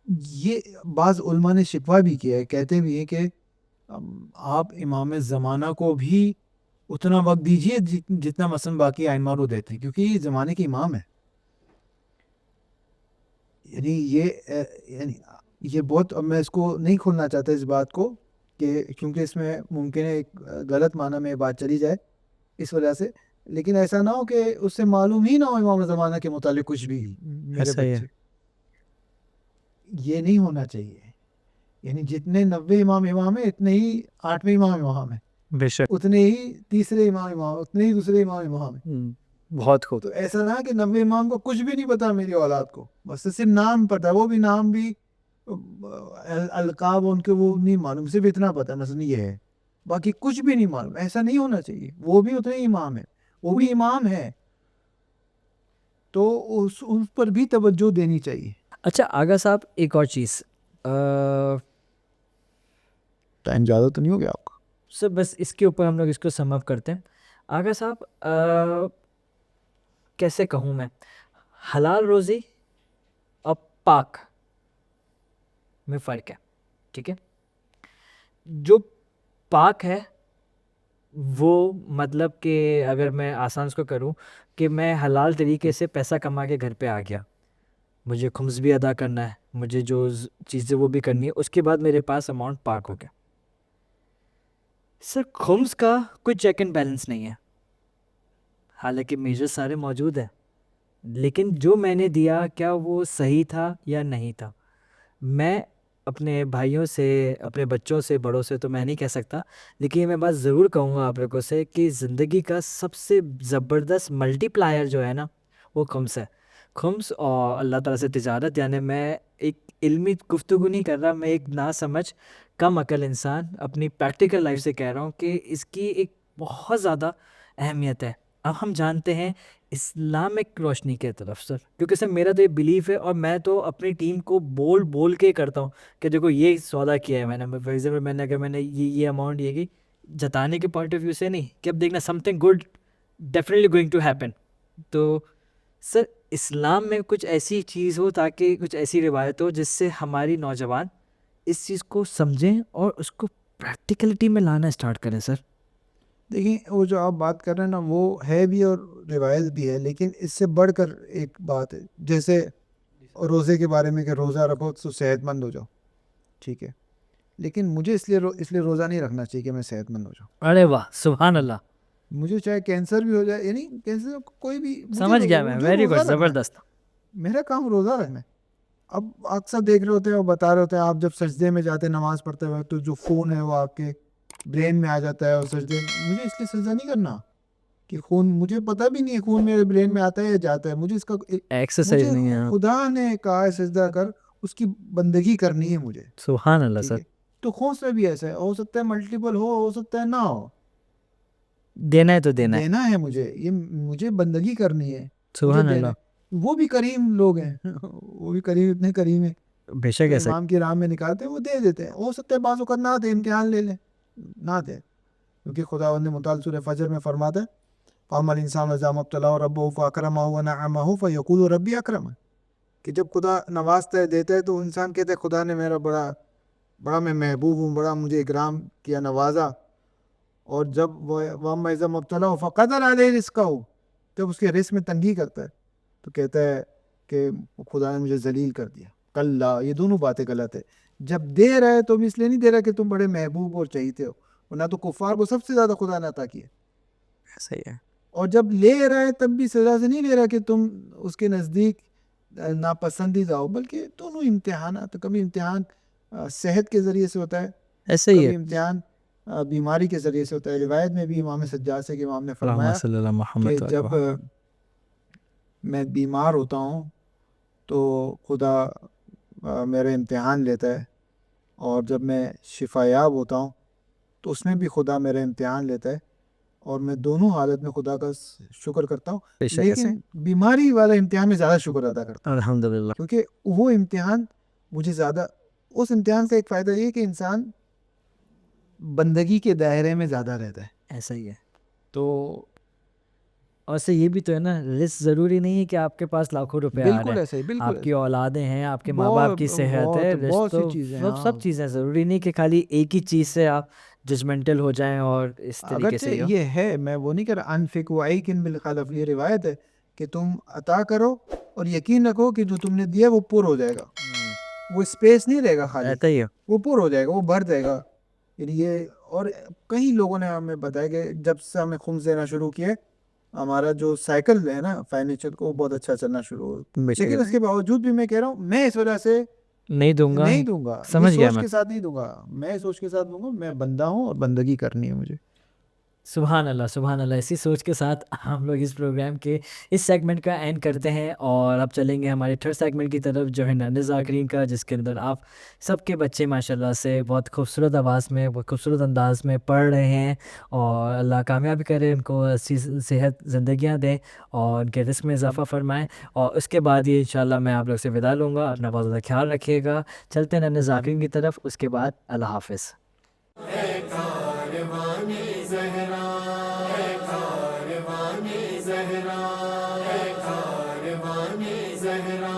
ये बाज़ उलमा ने शिकवा भी किया है, कहते भी हैं कि आप इमाम ज़माना को भी उतना वक्त दीजिए जितना मसलन बाकी आइम्मा को देते हैं, क्योंकि ये ज़माने के इमाम है। यानी यानी ये बहुत, अब मैं इसको नहीं खोलना चाहता इस बात को कि क्योंकि इसमें मुमकिन है एक गलत माना में बात चली जाए इस वजह से, लेकिन ऐसा ना हो कि उससे मालूम ही ना हो इमाम ज़माना के मुतालिक कुछ भी मेरे ऐसा ही है। बच्चे, ये नहीं होना चाहिए। यानी जितने 90 इमाम है इतने ही 8वें इमाम है, बेशक। उतने ही तीसरे इमाम उतने ही दूसरे इमाम है। बहुत खूब। तो ऐसा ना कि 90 इमाम को कुछ भी नहीं पता मेरी औलाद को, बस सिर्फ नाम पता है, वो भी नाम भी अलकाब उनके वो नहीं मालूम, सिर्फ इतना पता है मसलन ये है, बाकी कुछ भी नहीं मालूम। ऐसा नहीं होना चाहिए, वो भी उतने ही इमाम है, वो भी इमाम है, तो उस पर भी तवज्जो देनी चाहिए। अच्छा आगा साहब, एक और चीज़ टाइम ज़्यादा तो नहीं हो गया आपका? सर, बस इसके ऊपर हम लोग इसको सम अप करते हैं। आगा साहब, कैसे कहूँ मैं, हलाल रोज़ी और पाक में फ़र्क है, ठीक है? जो पाक है वो मतलब कि अगर मैं आसान उसको करूँ कि मैं हलाल तरीके से पैसा कमा के घर पे आ गया, मुझे खुम्स भी अदा करना है, मुझे जो चीज़ें वो भी करनी है, उसके बाद मेरे पास अमाउंट पाक हो गया। सर, खुम्स का कोई चेक एंड बैलेंस नहीं है, हालांकि मेजर सारे मौजूद हैं, लेकिन जो मैंने दिया क्या वो सही था या नहीं था। मैं अपने भाइयों से, अपने बच्चों से, बड़ों से तो मैं नहीं कह सकता, लेकिन ये मैं बात ज़रूर कहूँगा आप लोगों से कि ज़िंदगी का सबसे ज़बरदस्त मल्टीप्लायर जो है ना, वो खुम्स है। खुम्स और अल्लाह ताला से तिजारत, यानी मैं एक इल्मी गुफ्तगू नहीं कर रहा, मैं एक ना समझ कम अकल इंसान अपनी प्रैक्टिकल लाइफ से कह रहा हूँ कि इसकी एक बहुत ज़्यादा अहमियत है। अब हम जानते हैं इस्लामिक रोशनी के तरफ सर, क्योंकि सर मेरा तो ये बिलीफ है और मैं तो अपनी टीम को बोल बोल के करता हूँ कि देखो ये सौदा किया है मैंने, फॉर एग्जाम्पल मैंने अगर मैंने ये अमाउंट ये की, जताने के पॉइंट ऑफ व्यू से नहीं कि अब देखना something good definitely going to happen. तो सर इस्लाम में कुछ ऐसी चीज़ हो, ताकि कुछ ऐसी रिवायत हो जिससे हमारी नौजवान इस चीज़ को समझें और उसको प्रैक्टिकलिटी में लाना स्टार्ट करें सर। देखिए, वो जो आप बात कर रहे हैं ना वो है भी और रिवायत भी है, लेकिन इससे बढ़कर एक बात है, जैसे रोज़े के बारे में कि रोज़ा रखो तो सेहतमंद हो जाओ, ठीक है, लेकिन मुझे इसलिए रोज़ा नहीं रखना चाहिए कि मैं सेहतमंद हो जाऊँ। अरे वाह, सुभान अल्लाह, मुझे चाहे कैंसर भी हो जाए, यानी कैंसर कोई भी, समझ गया मैं, मुझे वेरी रोज़ा गुड, रखना है, ज़बरदस्त। मेरा काम रोज़ा रखना है। अब अक्सर देख रहे होते हैं और बता रहे होते हैं, आप जब सजदे में जाते हैं नमाज पढ़ते हुए तो जो खून है वो आपके ब्रेन में आ जाता है और सजदे, मुझे इसलिए सजदा नहीं करना कि खून, मुझे पता भी नहीं है खून मेरे ब्रेन में आता है या जाता है, मुझे इसका एक्सरसाइज मुझे नहीं है। खुदा ने कहा है सजदा कर, उसकी बंदगी करनी है मुझे, सुभान अल्लाह ठीक सर। है। तो खुद से भी ऐसा है, हो सकता है मल्टीपल हो सकता है ना हो, देना है तो देना है। देना है मुझे, ये मुझे बंदगी करनी है, मुझे सुभान देना अल्लाह, है। वो भी करीम लोग हैं वो भी करीम, इतने करीम है, बेशक तो ऐसा। इमाम की राह में निकालते हैं, वो दे देते हैं। हो सकता है बाज़ औक़ात ना दे, इम्तिहान ले लें, ना दे, क्योंकि खुदावंद मुताल सूरह फजर में फरमाता है फ़अम्मल इंसान इज़ा मब्तलहु रब्बुहु फ़अकरमहु व नअमहु फ़यक़ूलु रब्बी अकरमन, कि जब खुदा नवाजता है, देता है, तो इंसान कहता है खुदा ने मेरा बड़ा बड़ा मैं महबूब हूँ, बड़ा मुझे इकराम किया, नवाजा। और जब वअम्मा इज़ा मब्तलहु फ़क़दर अलैहि रिज़्क़हु, जब उसके रिज़्क़ में तंगी करता है तो कहता है कि खुदा ने मुझे ज़लील कर दिया। कल्ला, ये दोनों बातें गलत है। जब दे रहा है तो भी इसलिए नहीं दे रहा कि तुम बड़े महबूब और चाहते हो, वरना तो कुफ़ार को सबसे ज़्यादा खुदा ने अता किया। सही है। और जब ले रहा है तब भी सज़ा से नहीं ले रहा कि तुम उसके नज़दीक नापसंदीदा हो, बल्कि दोनों इम्तिहान, तो कभी इम्तिहान सेहत के ज़रिए से होता है, ऐसा ही कभी है। इम्तिहान बीमारी के ज़रिए से होता है। रिवायत में भी इमाम सज्जाद से कि इमाम ने फरमाया कि जब मैं बीमार होता हूँ तो खुदा मेरा इम्तिहान लेता है, और जब मैं शिफायाब होता हूँ तो उसमें भी खुदा मेरा इम्तिहान लेता है, और मैं दोनों हालत में खुदा का शुक्र करता हूँ। लेकिन बीमारी वाला इम्तिहान में ज़्यादा शुक्र अदा करता हूँ, अल्हम्दुलिल्लाह। क्योंकि वो इम्तिहान मुझे ज़्यादा, उस इम्तिहान का एक फ़ायदा ये है कि इंसान बंदगी के दायरे में ज़्यादा रहता है। ऐसा ही है। तो और से ये भी तो है ना, रिस्क ज़रूरी नहीं है कि आपके पास लाखों रुपए आ रहे बिल्कुल हैं। ऐसा ही, बिल्कुल आपकी ऐसा ही। औलादें हैं, आपके माँ बाप की सेहत है, रिस्क बहुत सी तो चीज़ें, सब हाँ। चीज़ें, ज़रूरी नहीं कि खाली एक ही चीज़ से आप जजमेंटल हो जाएं और इस तरीके अगरचे से ही हो। ये है, मैं वो नहीं कर रहा, अनफिक वाइकिन बिल खलफ, ये रिवायत है कि तुम अता करो और यकीन रखो कि जो तुमने दिया वो पूर हो जाएगा, वो स्पेस नहीं रहेगा खाली, रहता ही है। वो पूर हो जाएगा, वो भर जाएगा। फिर ये, और कई लोगों ने हमें बताया कि जब से हमें खुम्स देना शुरू किए, हमारा जो साइकिल है ना फाइनेंशियल को, वो बहुत अच्छा चलना शुरू हो। लेकिन उसके बावजूद भी मैं कह रहा हूँ, मैं इस वजह से नहीं दूंगा, नहीं दूंगा, इस समझ गया सोच मैं। के साथ नहीं दूंगा, मैं इस सोच के साथ दूंगा, मैं बंदा हूँ और बंदगी करनी है मुझे। सुभान अल्लाह, सुभान अल्लाह। इसी सोच के साथ हम लोग इस प्रोग्राम के इस सेगमेंट का एंड करते हैं और अब चलेंगे हमारे थर्ड सेगमेंट की तरफ, जो है नन्हे ज़ाकिरीन का, जिसके अंदर आप सबके बच्चे माशाल्लाह से बहुत खूबसूरत आवाज़ में, बहुत खूबसूरत अंदाज में पढ़ रहे हैं, और अल्लाह कामयाबी करे, उनको अच्छी सेहत ज़िंदगियाँ दें और उनके रिस्क में इजाफ़ा फरमाएँ। और उसके बाद ये इंशाल्लाह मैं आप लोग से विदा लूँगा। अपना बहुत ज़्यादा ख्याल रखिएगा। चलते हैं नन्हे ज़ाकिरीन की तरफ, उसके बाद अल्लाह हाफ़िज़। कारवाने ज़हरा, है कारवाने ज़हरा, है कारवाने ज़हरा।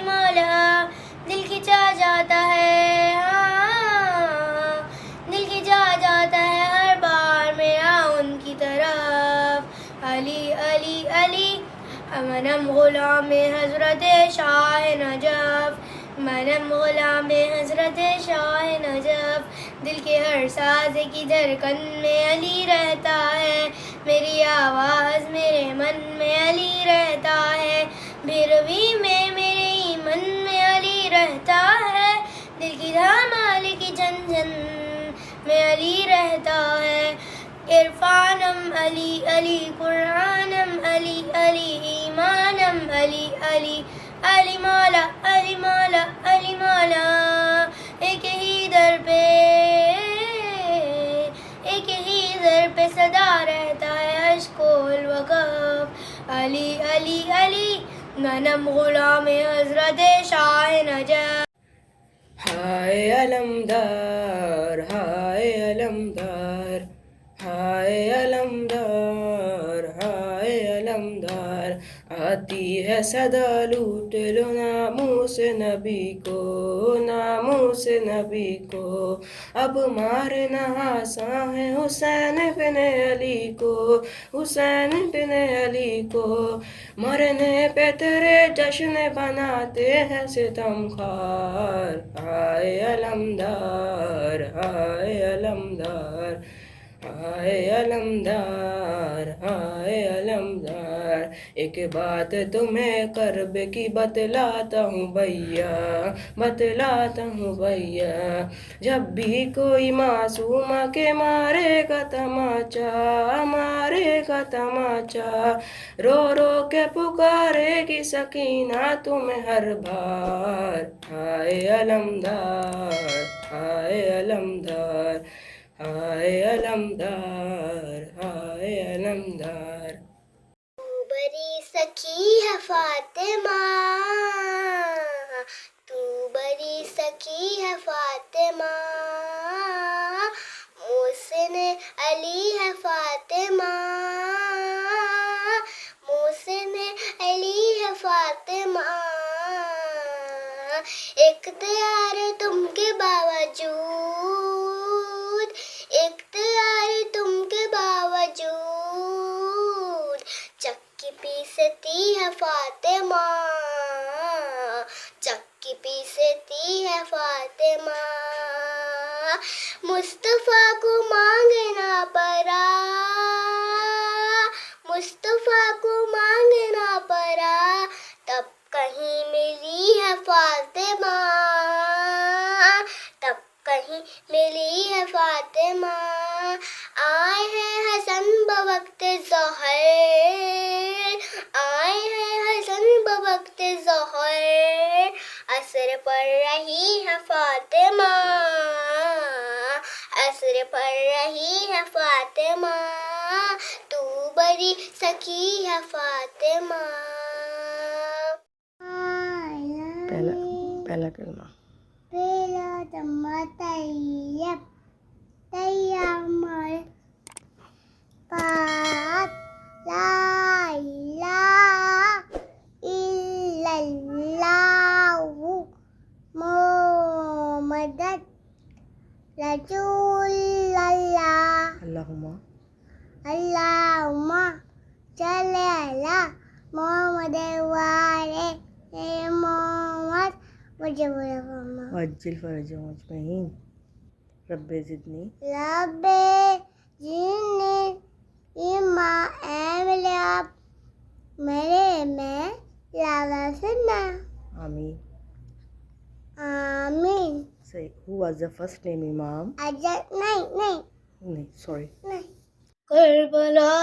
मौला दिल की चाह जाता है, हाँ, दिल की चाह जाता है हर बार मेरा उनकी तरफ। अली अली अली मनम गुलाम हजरत शाह नजफ, मनम गुलाम हजरत शाह नजफ। दिल के हर साज की धड़कन में अली रहता है, मेरी आवाज़ मेरे मन में अली रहता है, बिरवी में मेरे मन में अली रहता है, दिल की धमाल की झन झन में अली रहता है। इरफानम अली अली कुरानम अली अली ईमानम अली अली अली मौला अली मौला अली मौला। एक ही दर पे सदा रहता है अश्कोल वक़फ़। अली अली अली मनम गुलाम हजरत शाह नजफ। हाय अलमदार हाय अलमदार हाय अलमदार हाय अलमदार आती है सदा लूट लो नामूस नबी को, नामूस नबी को। अब मारना आसान है हुसैन बिन अली को, हुसैन बिन अली को। मरने पे तेरे जश्न बनाते हैं सितमखार। हाय अलमदार, हाय अलमदार, हाय अलमदार, हाय अलमदार। एक बात तुम्हें कर्ब की बतलाता हूँ भैया, बतलाता हूँ भैया। जब भी कोई मासूमा के मारेगा तमाचा, मारेगा तमाचा, रो रो के पुकारेगी सकीना तुम्हें हर बार। हाय अलमदार, हाय अलमदार, हाय अलमदार, हाय अलमदार। तू बड़ी सखी है फातिमा, तू बड़ी सखी है फातिमा। मोहसिन अली है फातिमा, मोहसिन अली है फातिमा। इख्तियार तुमके बावजूद, इख्तियार तुमके बावजूद चक्की पीसती है फातिमा, चक्की पीसती है फातिमा। मुस्तफा को मांगना पड़ा, मुस्तफा को मांगना पड़ा, तब कहीं मिली है फातिमा, तब कहीं मिली है फातिमा। आए हैं हसन बवक्त ज़ोहर, आए हैं हसन बवक्त ज़ोहर, असर पड़ रही है फातिमा, असर पड़ रही है फातिमा। तू बड़ी सखी है फातिमा। पहला पहला कलमा। पहला तम्मा तैयब, तैयमर पाक, ला इलाहा इल्लल्लाहु मुहम्मदुर रसूलुल्लाह। अल्लाहुम्मा अल्लाहुम्मा सल्ली अला मुहम्मद व आले मुहम्मद वज्जिल फरजहुम अजमईन। रब्बे ज़िदनी रब्बे जिन्नी इमा एमले आप मेरे में लावा सुनना। आमीन। आमीन। Say, who was the first name Imam? नहीं Sorry. करबला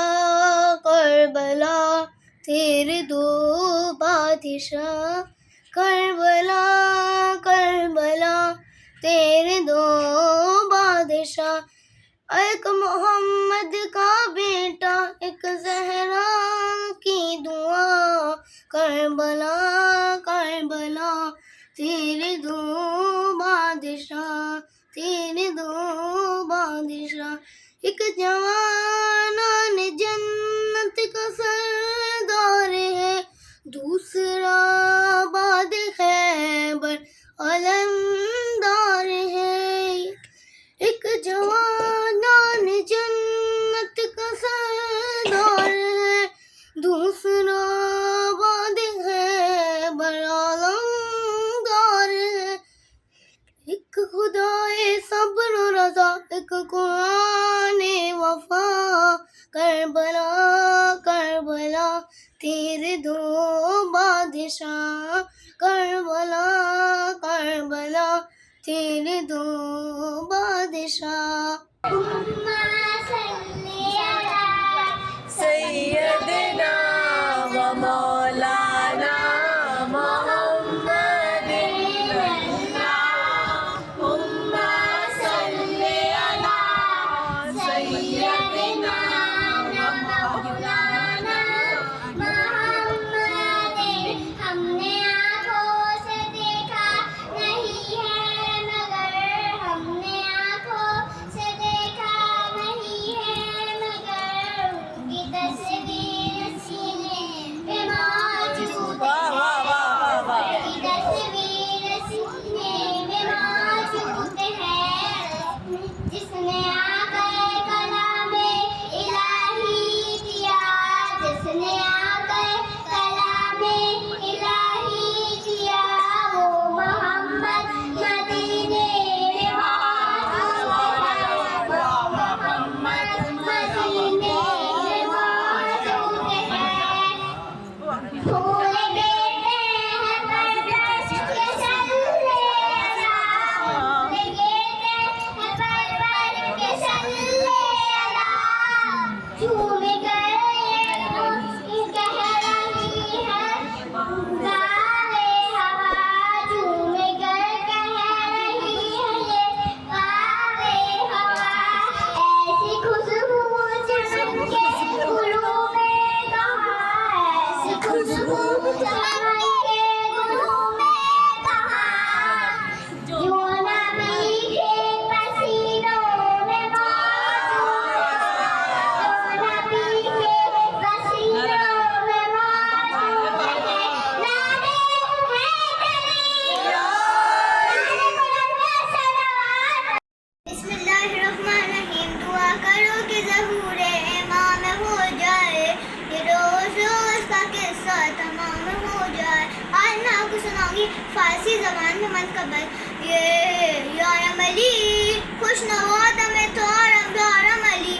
करबला तेरे दो बादशाह, करबला करबला तेरे दो बादशाह। एक मोहम्मद का बेटा, एक ज़हरा की दुआ। करबला करबला तेरे दो बादशाह, तेरे दो बादशाह। एक जवान जन्नत का सरदार है, दूसरा बाद खैबर अलमदार है। एक जवान जन्नत का सरदार है, दूसरा बाद खैबर अलमदार है। एक खुदाए सब्र रज़ा, एक कुरान वफा। करबला करबला तेरे दो बादशाह, करबला करबला तेरे दो बादशाह। सैयदना व मौलाना हमने आँखों से देखा नहीं है, मगर हमने आँखों से देखा नहीं है, मगर उनकी तस्वीर सीने पे झूम कर ये कह रही है गावे हवा, झूम कर कह रही है ये गावे हवा, ऐसी खुशबू चमन के गुलों में कहाँ, ऐसी खुशबू चमन के गुलों में कहाँ, जो न भीगे पसीनों में मौजूद है, जो न भीगे पसीनों में मौजूद है, नारे हैदरी, बिस्मिल्लाहिर्रहमानिर्रहीम। दुआ करो कि ज़हूरे इमाम हो जाए, ये रोज़ रोज़ का किस्सा तमाम हो जाए। आज मैं आपको सुनाऊंगी फारसी ज़बान में मनकबत। ये यारम अली खुश नवाद में तारम यारम अली,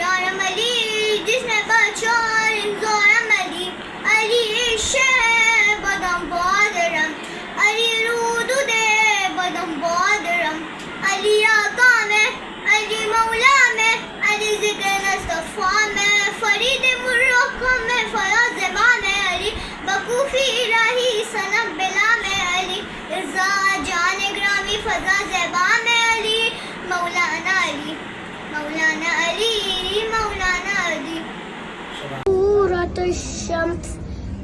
यारम अली जिसने बचा यारम अली, अली शे बदम बादरम, अली रूद दे बदम बादरम, अली आका में, अली मौला में, अली जिक्र मुस्तफा में, फरीद मुर्रका में, फराज ज़बा में, अली बकूफी इलाही सनम बिला में, अली रज़ा जान ग्रामी फजा ज़बा में, अली मौलाना अली, मौलाना अली, मौलाना अली। सूरत अश-शम्स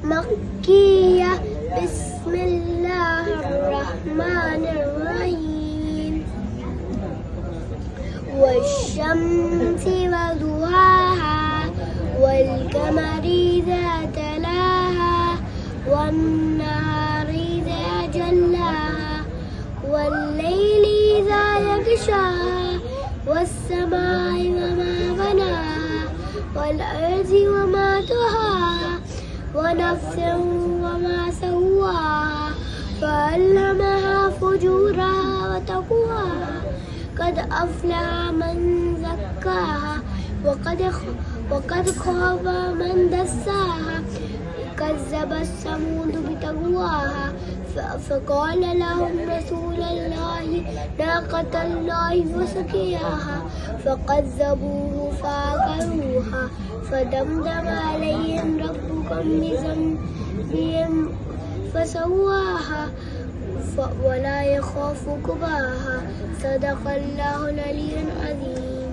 मक्किया, बिस्मिल्लाहिर्रहमानिर्रहीम। वश-शम्सि वदुहाहा, वल-क़मरि इज़ा तलाहा, वन-नहारि इज़ा जल्लाहा, वल-लैलि इज़ा यग़शाहा, वस-समाइ वमा बनाहा, वल-अर्ज़ि वमा तहाहा, वनफ़्सिन वमा सव्वाहा, फ़अल्हमहा फ़ुजूरहा वतक़वाहा, क़द अफ़लह मन ज़क्काहा, वक़द ख़ाब मन दस्साहा, कज़्ज़बत समूद बितग़वाहा, फ़क़ाल लहुम रसूलुल्लाहि नाक़तल्लाहि वसक़ियाहा, फ़कज़्ज़बूहु फ़अक़रूहा, फ़दमदम अलैहिम रब्बुहुम बिज़न्बिहिम फ़सव्वाहा, वला यख़ाफ़ु उक़बाहा। सदक़ल्लाहुल अलीयुल अज़ीम।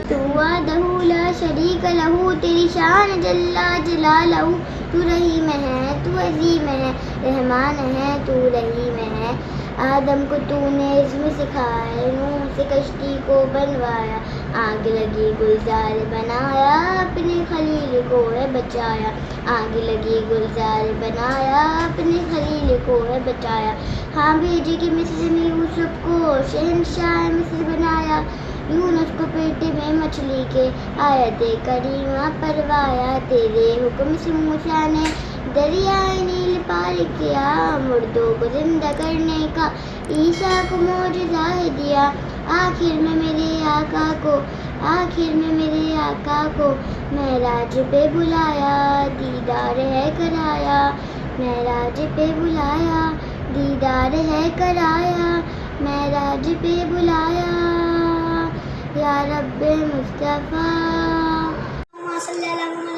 तू वहदहू ला शरीक लहू, तेरी शान जल्ला जलालहू, तू रहीम है, तू अज़ीम है, रहमान है, तू रहीम है। आदम को तूने इल्म सिखाया, नूह से कश्ती को बनवाया, आग लगी गुलजार बनाया, अपने खलील को है बचाया, आग लगी गुलजार बनाया, अपने खलील को है बचाया। हाँ भेजे कि मिस्र में यूसुफ को शहंशाह मिस्र बनाया, यूनुस को पेट में मछली के आयत करीमा परवाया, तेरे हुक्म से मूसा ने दरियाए नील पार किया, मुर्दों को जिंदा करने का ईसा को मौजज़ा है दिया। आखिर में मेरे आका को महराज पे बुलाया, दीदार है कराया, महराज पे बुलाया, दीदार है कराया, महराज पे बुलाया, या रब्बे मुस्तफ़ा। मेरा नाम है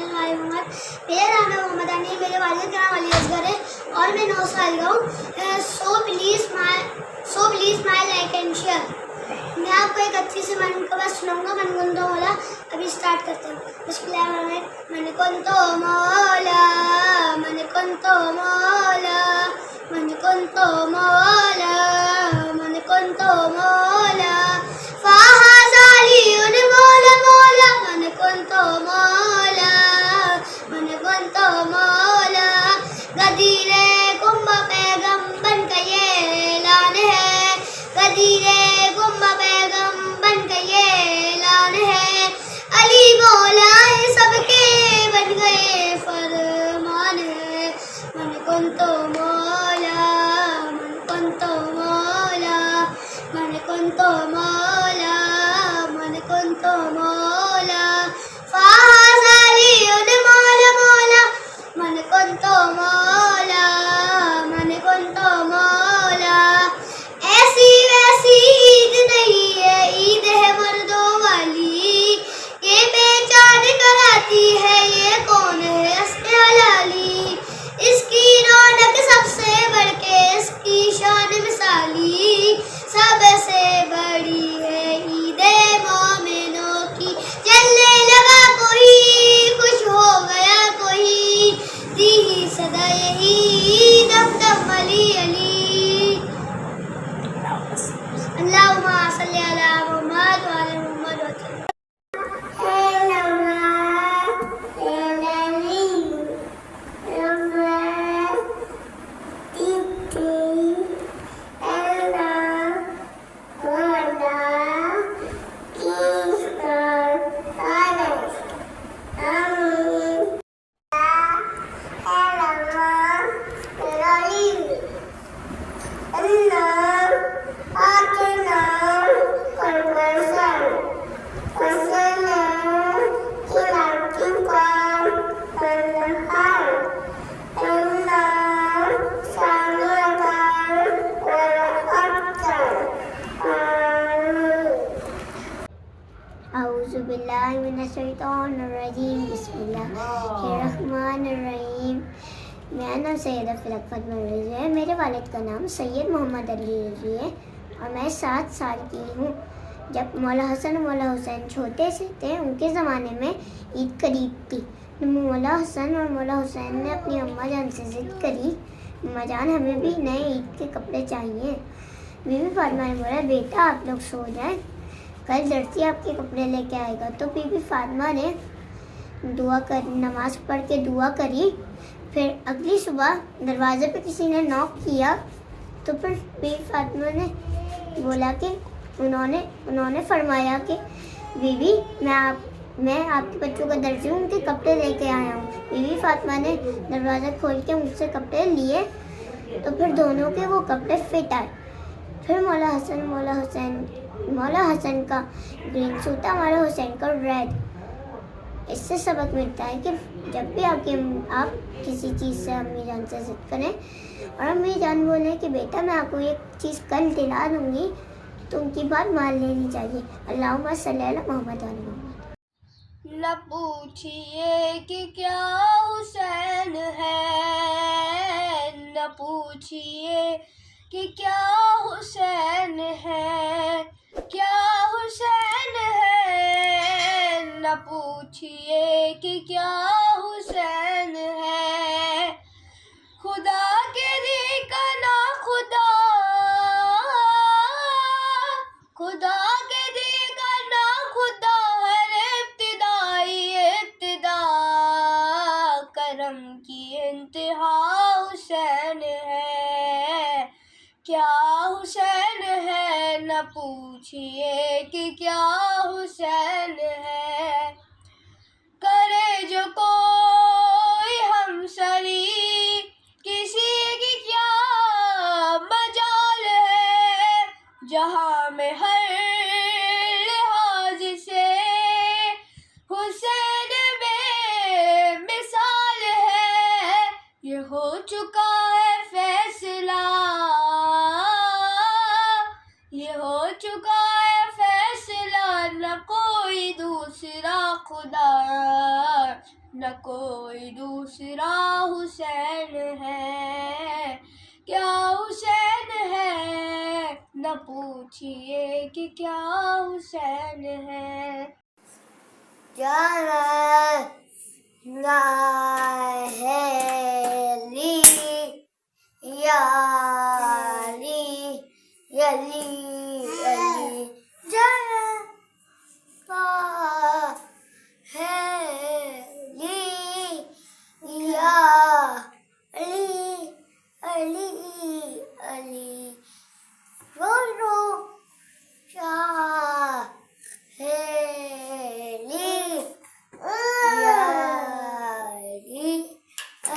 मोहम्मद अनील, मेरे वालिद का नाम अली असगर है और मैं 9 साल का हूँ। So please smile like and share. मैं आपको एक अच्छी सी मनकबत सुनाऊंगा, मनगुंदो वाला। अभी स्टार्ट करते हैं। बिस्मिल्लाहिर्रहमानिर्रहीम। मन कुंतो मौला, मन कुंतो मौला, मन कुंतो मौला, मन कुंतो मौला, फाहा सालियुन मौला मौला, मन कुंतो मौला, मन कुंतो मौला। गदीरे कुंभ पैगंबर का ये ऐलान है, गदीरे कुंभ पैगंबर का ये ऐलान है, अली मौला सबके बन गए फरमान है। मन कुंतो मौला, मन कुंतो मौला, मन कुंतो मौला, मन कुंतो मौला, फाहा सालियुन मौला मौला, मन कुंतो मौला, मन कुंतो मौला। ऐसी वैसी ईद नहीं है, ईद है मर्दों वाली, औज़ुबिल्लाहिमिनश्शैतानिर्रजीम बिस्मिल्लाहिर्रहमानिर्रहीम। मेरा नाम सैयदा फ़लक फ़ातिमा रज़ी है। मेरे वालिद का नाम सैयद मोहम्मद अली रज़ी है और मैं 7 साल की हूँ। जब मौला हसन और मौला हुसैन छोटे से थे, उनके ज़माने में ईद करीब थी। मौला हसन और मौला हुसैन ने अपनी अम्मा जान से ज़िद करी, अम्मा जान हमें भी नए ईद के कपड़े चाहिए। बीबी फातिमा ने बोला, बेटा आप लोग सो जाएं, कल दर्जी आपके कपड़े लेके आएगा। तो बीबी फातिमा ने नमाज पढ़ के दुआ करी। फिर अगली सुबह दरवाजे पे किसी ने नॉक किया, तो फिर बीबी फातिमा ने बोला कि उन्होंने फरमाया कि बीबी मैं आपके बच्चों का दर्जी हूँ, उनके कपड़े लेके आया हूँ। बीबी फातिमा ने दरवाज़ा खोल के मुझसे कपड़े लिए, तो फिर दोनों के वो कपड़े फिट आए। फिर मौला हसन का ग्रीन सूट था, मौला हुसैन का रेड। इससे सबक मिलता है कि जब भी आप किसी चीज़ से अम्मी जान से ज़िद करें और अम्मी जान बोले कि बेटा मैं आपको ये चीज़ कल दिला दूँगी, तो उनकी बात मान लेनी चाहिए। अल्लाहुम्मा सल्ली अला मोहम्मद व अला मोहम्मद। न पूछिए कि क्या हुसैन है, न पूछिए कि क्या हुसैन है, क्या हुसैन है। न पूछिए कि क्या हुसैन है, खुदा के दी का ना खुदा, खुदा के दी का ना खुदा, हर इब्तिदा करम की इंतहा हुसैन है। क्या हुसैन है, न पूछिए कि क्या हुसैन है। करे जो कोई हमसरी, किसी की क्या मजाल है। जहाँ में हर लिहाज से हुसैन में मिसाल है। ये हो चुका है फैसला, ये हो चुका है फैसला, न कोई दूसरा खुदा, न कोई दूसरा हुसैन है। क्या हुसैन है, न पूछिए कि क्या हुसैन है। जाना है ली या ली यली अली, जाना है ली या अली अली अली, रो शाह है ली या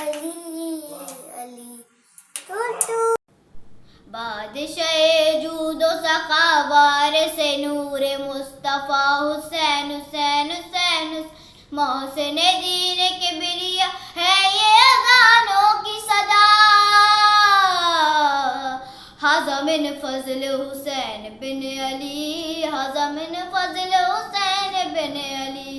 अली अली अली। बादशाह जूदो सखावार से नूरे मुस्तफ़ा हुसैन हुसैन हुसैन, मोहसिन दीन के बिरिया है ये अज़ानों की सदा। हाज़ा मिन फ़ज़ल हुसैन बिन अली, हाज़ा मिन फ़ज़ल हुसैन बिन अली,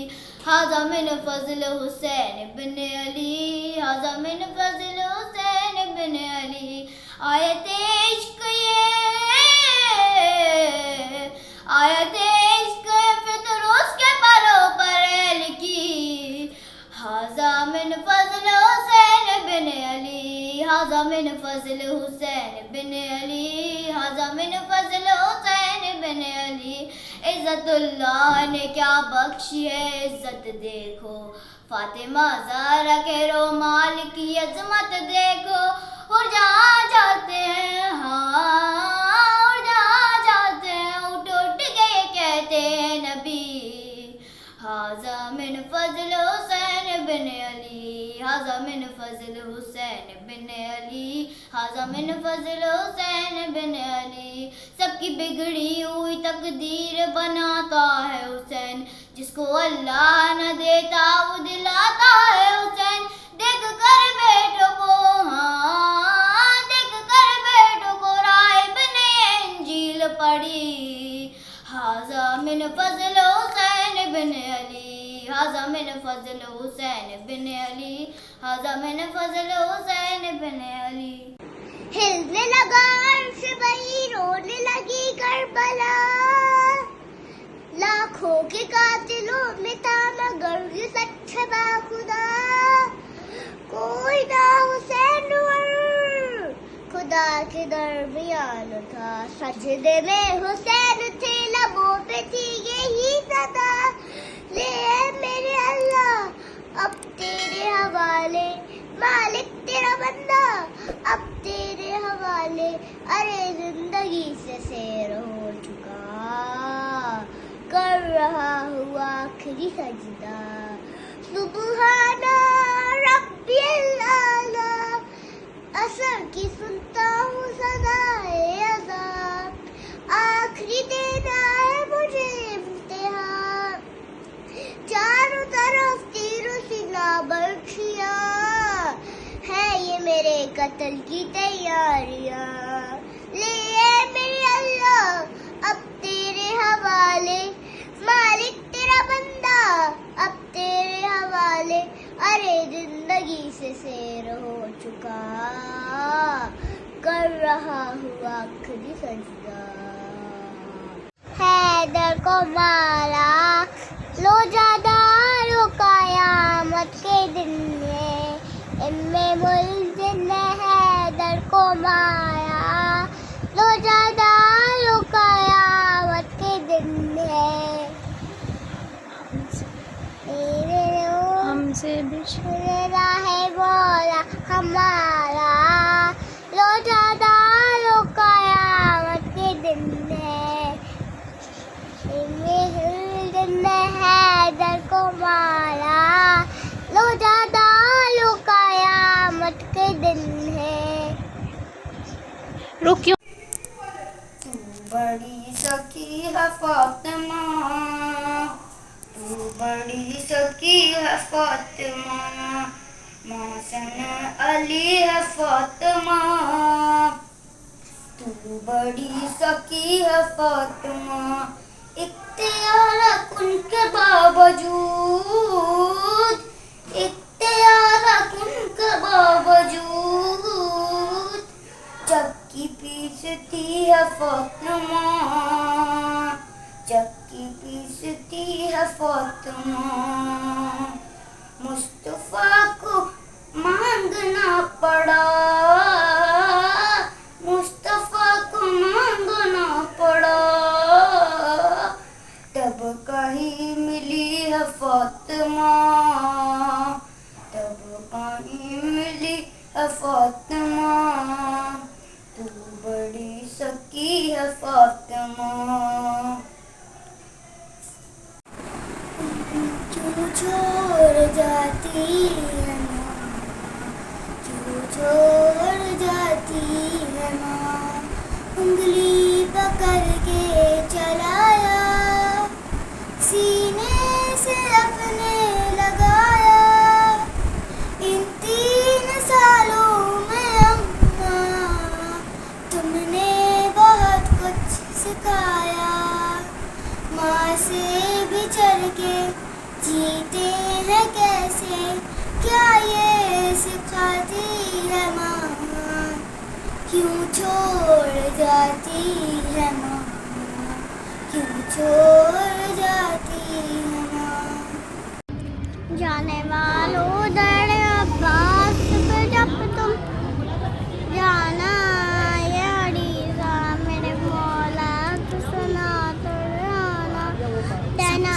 हाज़ा मिन फ़ज़ल हुसैन बिन अली, हाज़ा मिन फ़ज़ल हुसैन बिन अली। आयत इश्क ये, आयत इश्क फितरूस के परों पर लिखी। हाज़ा मिन फ़ज़ल हुसैन बिन अली, हाज़ा मिन फ़ज़ल हुसैन बिन अली, हाज़ा मिन फ़ज़ल हुसैन बिन अली। इज़्ज़तुल्लाह ने क्या बख्शी है, इज़्ज़त देखो फातिमा ज़हरा के रोमाल की अज़मत देखो। और जहाँ जाते हैं, हाँ और जहाँ जाते हैं, उठ उठ के ये कहते हैं नबी। हाज़ा मिन फ़ज़ल हुसैन बिन अली, हाज़ा मिन फ़ज़ल हुसैन बिन अली, हाज़ा मिन फ़ज़ल हुसैन बिन अली। सबकी बिगड़ी हुई तकदीर बनाता है हुसैन, जिसको अल्लाह न देता वो दिलाता है हुसैन। देख कर बेटों को, हाँ देख कर बेटों को राहिब ने इंजील पढ़ी। हाज़ा मिन फ़ज़ल हुसैन बिन अली हाजा मिन फजल हुसैन बिन अली हाजा मिन फजल हुसैन बिन अली। हिलने लगा अर्श वही रोने लगी करबला, लाखों के कातिलों में था मगर ये सच खुदा, कोई ना हुसैन और खुदा के दरमियान था, सजदे में हुसैन थे लबों पे थी यही सदा, ले मेरे अल्लाह अब तेरे हवाले, मालिक तेरा बंदा अब तेरे हवाले, अरे जिंदगी से सैर हो चुका कर रहा हुआ आखिरी सजदा, सुबहाना रब्बिल आला असर की सुनता हूँ सदाए अज़ाब, आखिरी देना है मुझे इम्तिहान, चारों तरफ तीर सीना बर्छियाँ है ये मेरे कत्ल की तैयारियाँ, ले मेरे अल्लाह अब तेरे हवाले, मालिक तेरा बंदा अब तेरे हवाले, अरे जिंदगी से सैर हो चुका कर रहा हुआ आखिरी सजदा। हैदर को मारा लो ज्यादा लो कयामत के दिन में, इनमें मुल्ज़िम ने हैदर को मारा लो ज्यादा लो कयामत के दिन में, हमसे बिछड़ा है बोला हमारा लो ज्यादा लो कयामत के दिन में, हैदर को मारा लो ज्यादा लो कयामत के दिन है। रुकियो। तू बड़ी सखी है फातिमा, तू बड़ी सखी है फातिमा, मौसन अली है फातिमा, तू बड़ी सखी है फातिमा, इख्तियार उनके बावजूद, इख्तियार उनके बावजूद, चक्की पीसती है फातिमा, चक्की पीसती है फातिमा, मुस्तफा को मांगना पड़ा, मुस्तफा को मांगना पड़ा, तब कहीं मिली है फातिमा, तब कहीं मिली है फातिमा, तू बड़ी सखी है फातिमा। क्यों छोड़ जाती है माँ, क्यों छोड़ जाती है माँ, उंगली पकड़ के चलाया, सीने से अपने लगाया, इन 3 सालों में अम्मा तुमने बहुत कुछ सिखाया, माँ से बिछड़ के जीते हैं कैसे, क्या ये सिखाती है माँ, क्यों छोड़ जाती है माँ, क्यों छोड़ जाती है माँ। जाने वालों दर अब्बास पे जब तुम जाना, ये अरीज़ा मेरे मौला तो सुना तो जाना, देना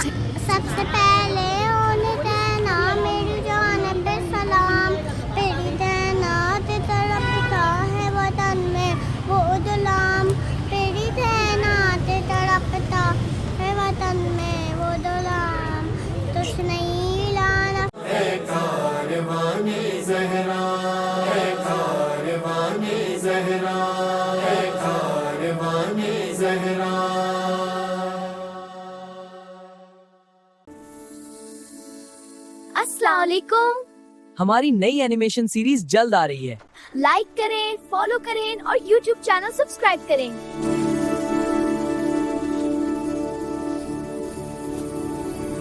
सबसे पहले उन्हें देना मेरी जान पे सलाम, तेरी तैनात तड़पता है वतन में वो गुलाम, तेरी तैनात तड़पता है वतन में वो गुलाम, तुझ नहीं लाना कारवाने ज़हरा, कारवाने ज़हरा, कारवाने ज़हरा। अस्सलाम वालेकुम। हमारी नई एनिमेशन सीरीज जल्द आ रही है, लाइक करें, फॉलो करें और YouTube चैनल सब्सक्राइब करें।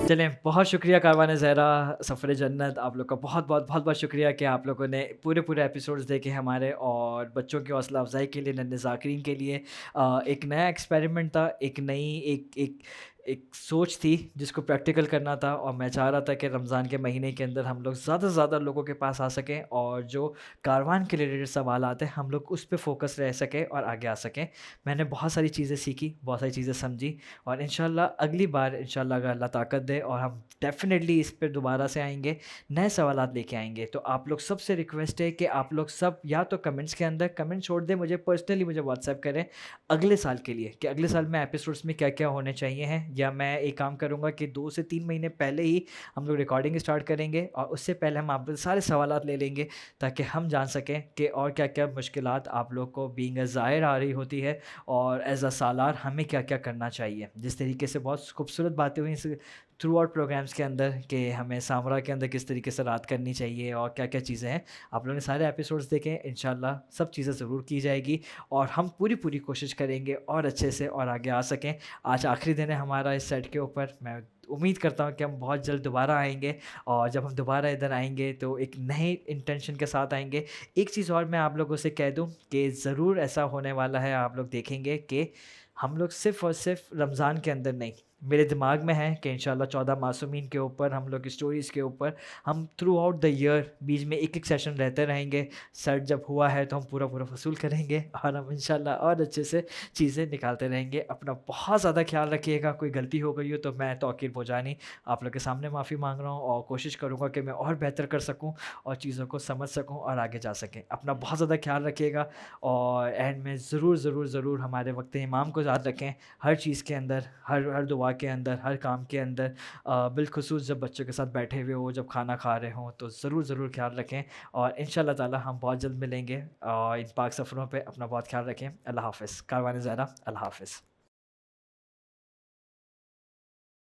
चलें, बहुत शुक्रिया कारवान ज़हरा, सफ़र जन्नत, आप लोग का बहुत शुक्रिया कि आप लोगों ने पूरे एपिसोड्स देखे हमारे, और बच्चों की हौसला अफ़ज़ाई के लिए, नन्हे ज़ाकिरीन के लिए एक नया एक्सपेरिमेंट था, एक नई एक सोच थी जिसको प्रैक्टिकल करना था, और मैं चाह रहा था कि रमज़ान के महीने के अंदर हम लोग ज़्यादा से ज़्यादा लोगों के पास आ सकें, और जो कारवान के रिलेटेड सवाल आते हैं हम लोग उस पे फोकस रह सकें और आगे आ सकें। मैंने बहुत सारी चीज़ें सीखी, बहुत सारी चीज़ें समझी, और इंशाल्लाह अगली बार इंशाल्लाह अगर अल्लाह ताकत दे और हम डेफ़िनेटली इस पे दोबारा से आएंगे, नए सवालात लेके आएंगे। तो आप लोग सबसे रिक्वेस्ट है कि आप लोग सब या तो कमेंट्स के अंदर कमेंट छोड़ दें, मुझे पर्सनली मुझे व्हाट्सएप करें अगले साल के लिए, कि अगले साल में एपिसोड्स में क्या क्या होने चाहिए हैं, या मैं एक काम करूँगा कि 2 से 3 महीने पहले ही हम लोग रिकॉर्डिंग स्टार्ट करेंगे, और उससे पहले हम आपसे सारे सवालात ले लेंगे, ताकि हम जान सकें कि और क्या क्या मुश्किलात आप लोग को बीइंग अ ज़ायर आ रही होती है, और एज़ अ सालार हमें क्या क्या करना चाहिए। जिस तरीके से बहुत खूबसूरत बातें हुई इस थ्रू आउट प्रोग्राम्स के अंदर, कि हमें सामरा के अंदर किस तरीके से रात करनी चाहिए और क्या क्या चीज़ें हैं, आप लोगों ने सारे एपिसोड्स देखें, इंशाल्लाह सब चीज़ें ज़रूर की जाएगी, और हम पूरी कोशिश करेंगे और अच्छे से और आगे आ सकें। आज आखिरी दिन है हमारा इस सेट के ऊपर, मैं उम्मीद करता हूँ कि हम बहुत जल्द दोबारा आएंगे, और जब हम दोबारा इधर आएंगे तो एक नए इंटेंशन के साथ आएंगे। एक चीज़ और मैं आप लोगों से कह दूँ कि ज़रूर ऐसा होने वाला है, आप लोग देखेंगे कि हम लोग सिर्फ़ और सिर्फ रमज़ान के अंदर नहीं, मेरे दिमाग में है कि इंशाल्लाह 14 मासूमीन के ऊपर, हम लोग की स्टोरीज़ के ऊपर हम थ्रू आउट द ईयर बीच में एक सेशन रहते रहेंगे। सेट जब हुआ है तो हम पूरा वसूल करेंगे, और हम इंशाल्लाह और अच्छे से चीज़ें निकालते रहेंगे। अपना बहुत ज़्यादा ख्याल रखिएगा, कोई गलती हो गई हो तो मैं तौकीर बोजानी आप लोग के सामने माफ़ी मांग रहा हूँ, और कोशिश करूँगा कि मैं और बेहतर कर सकूँ और चीज़ों को समझ सकूँ और आगे जा सकें। अपना बहुत ज़्यादा ख्याल रखिएगा, और एंड में ज़रूर हमारे वक्त इमाम को याद रखें हर चीज़ के अंदर, हर दुआ के अंदर, हर काम के अंदर, बिलखुसूस जब बच्चों के साथ बैठे हुए हो, जब खाना खा रहे हों, तो ज़रूर ख्याल रखें। और इंशाल्लाह ताला हम बहुत जल्द मिलेंगे, और इन पाक सफ़रों पे अपना बहुत ख्याल रखें। अल्लाह हाफ़िज़। कारवान ज़हरा, अल्लाह हाफ़िज़।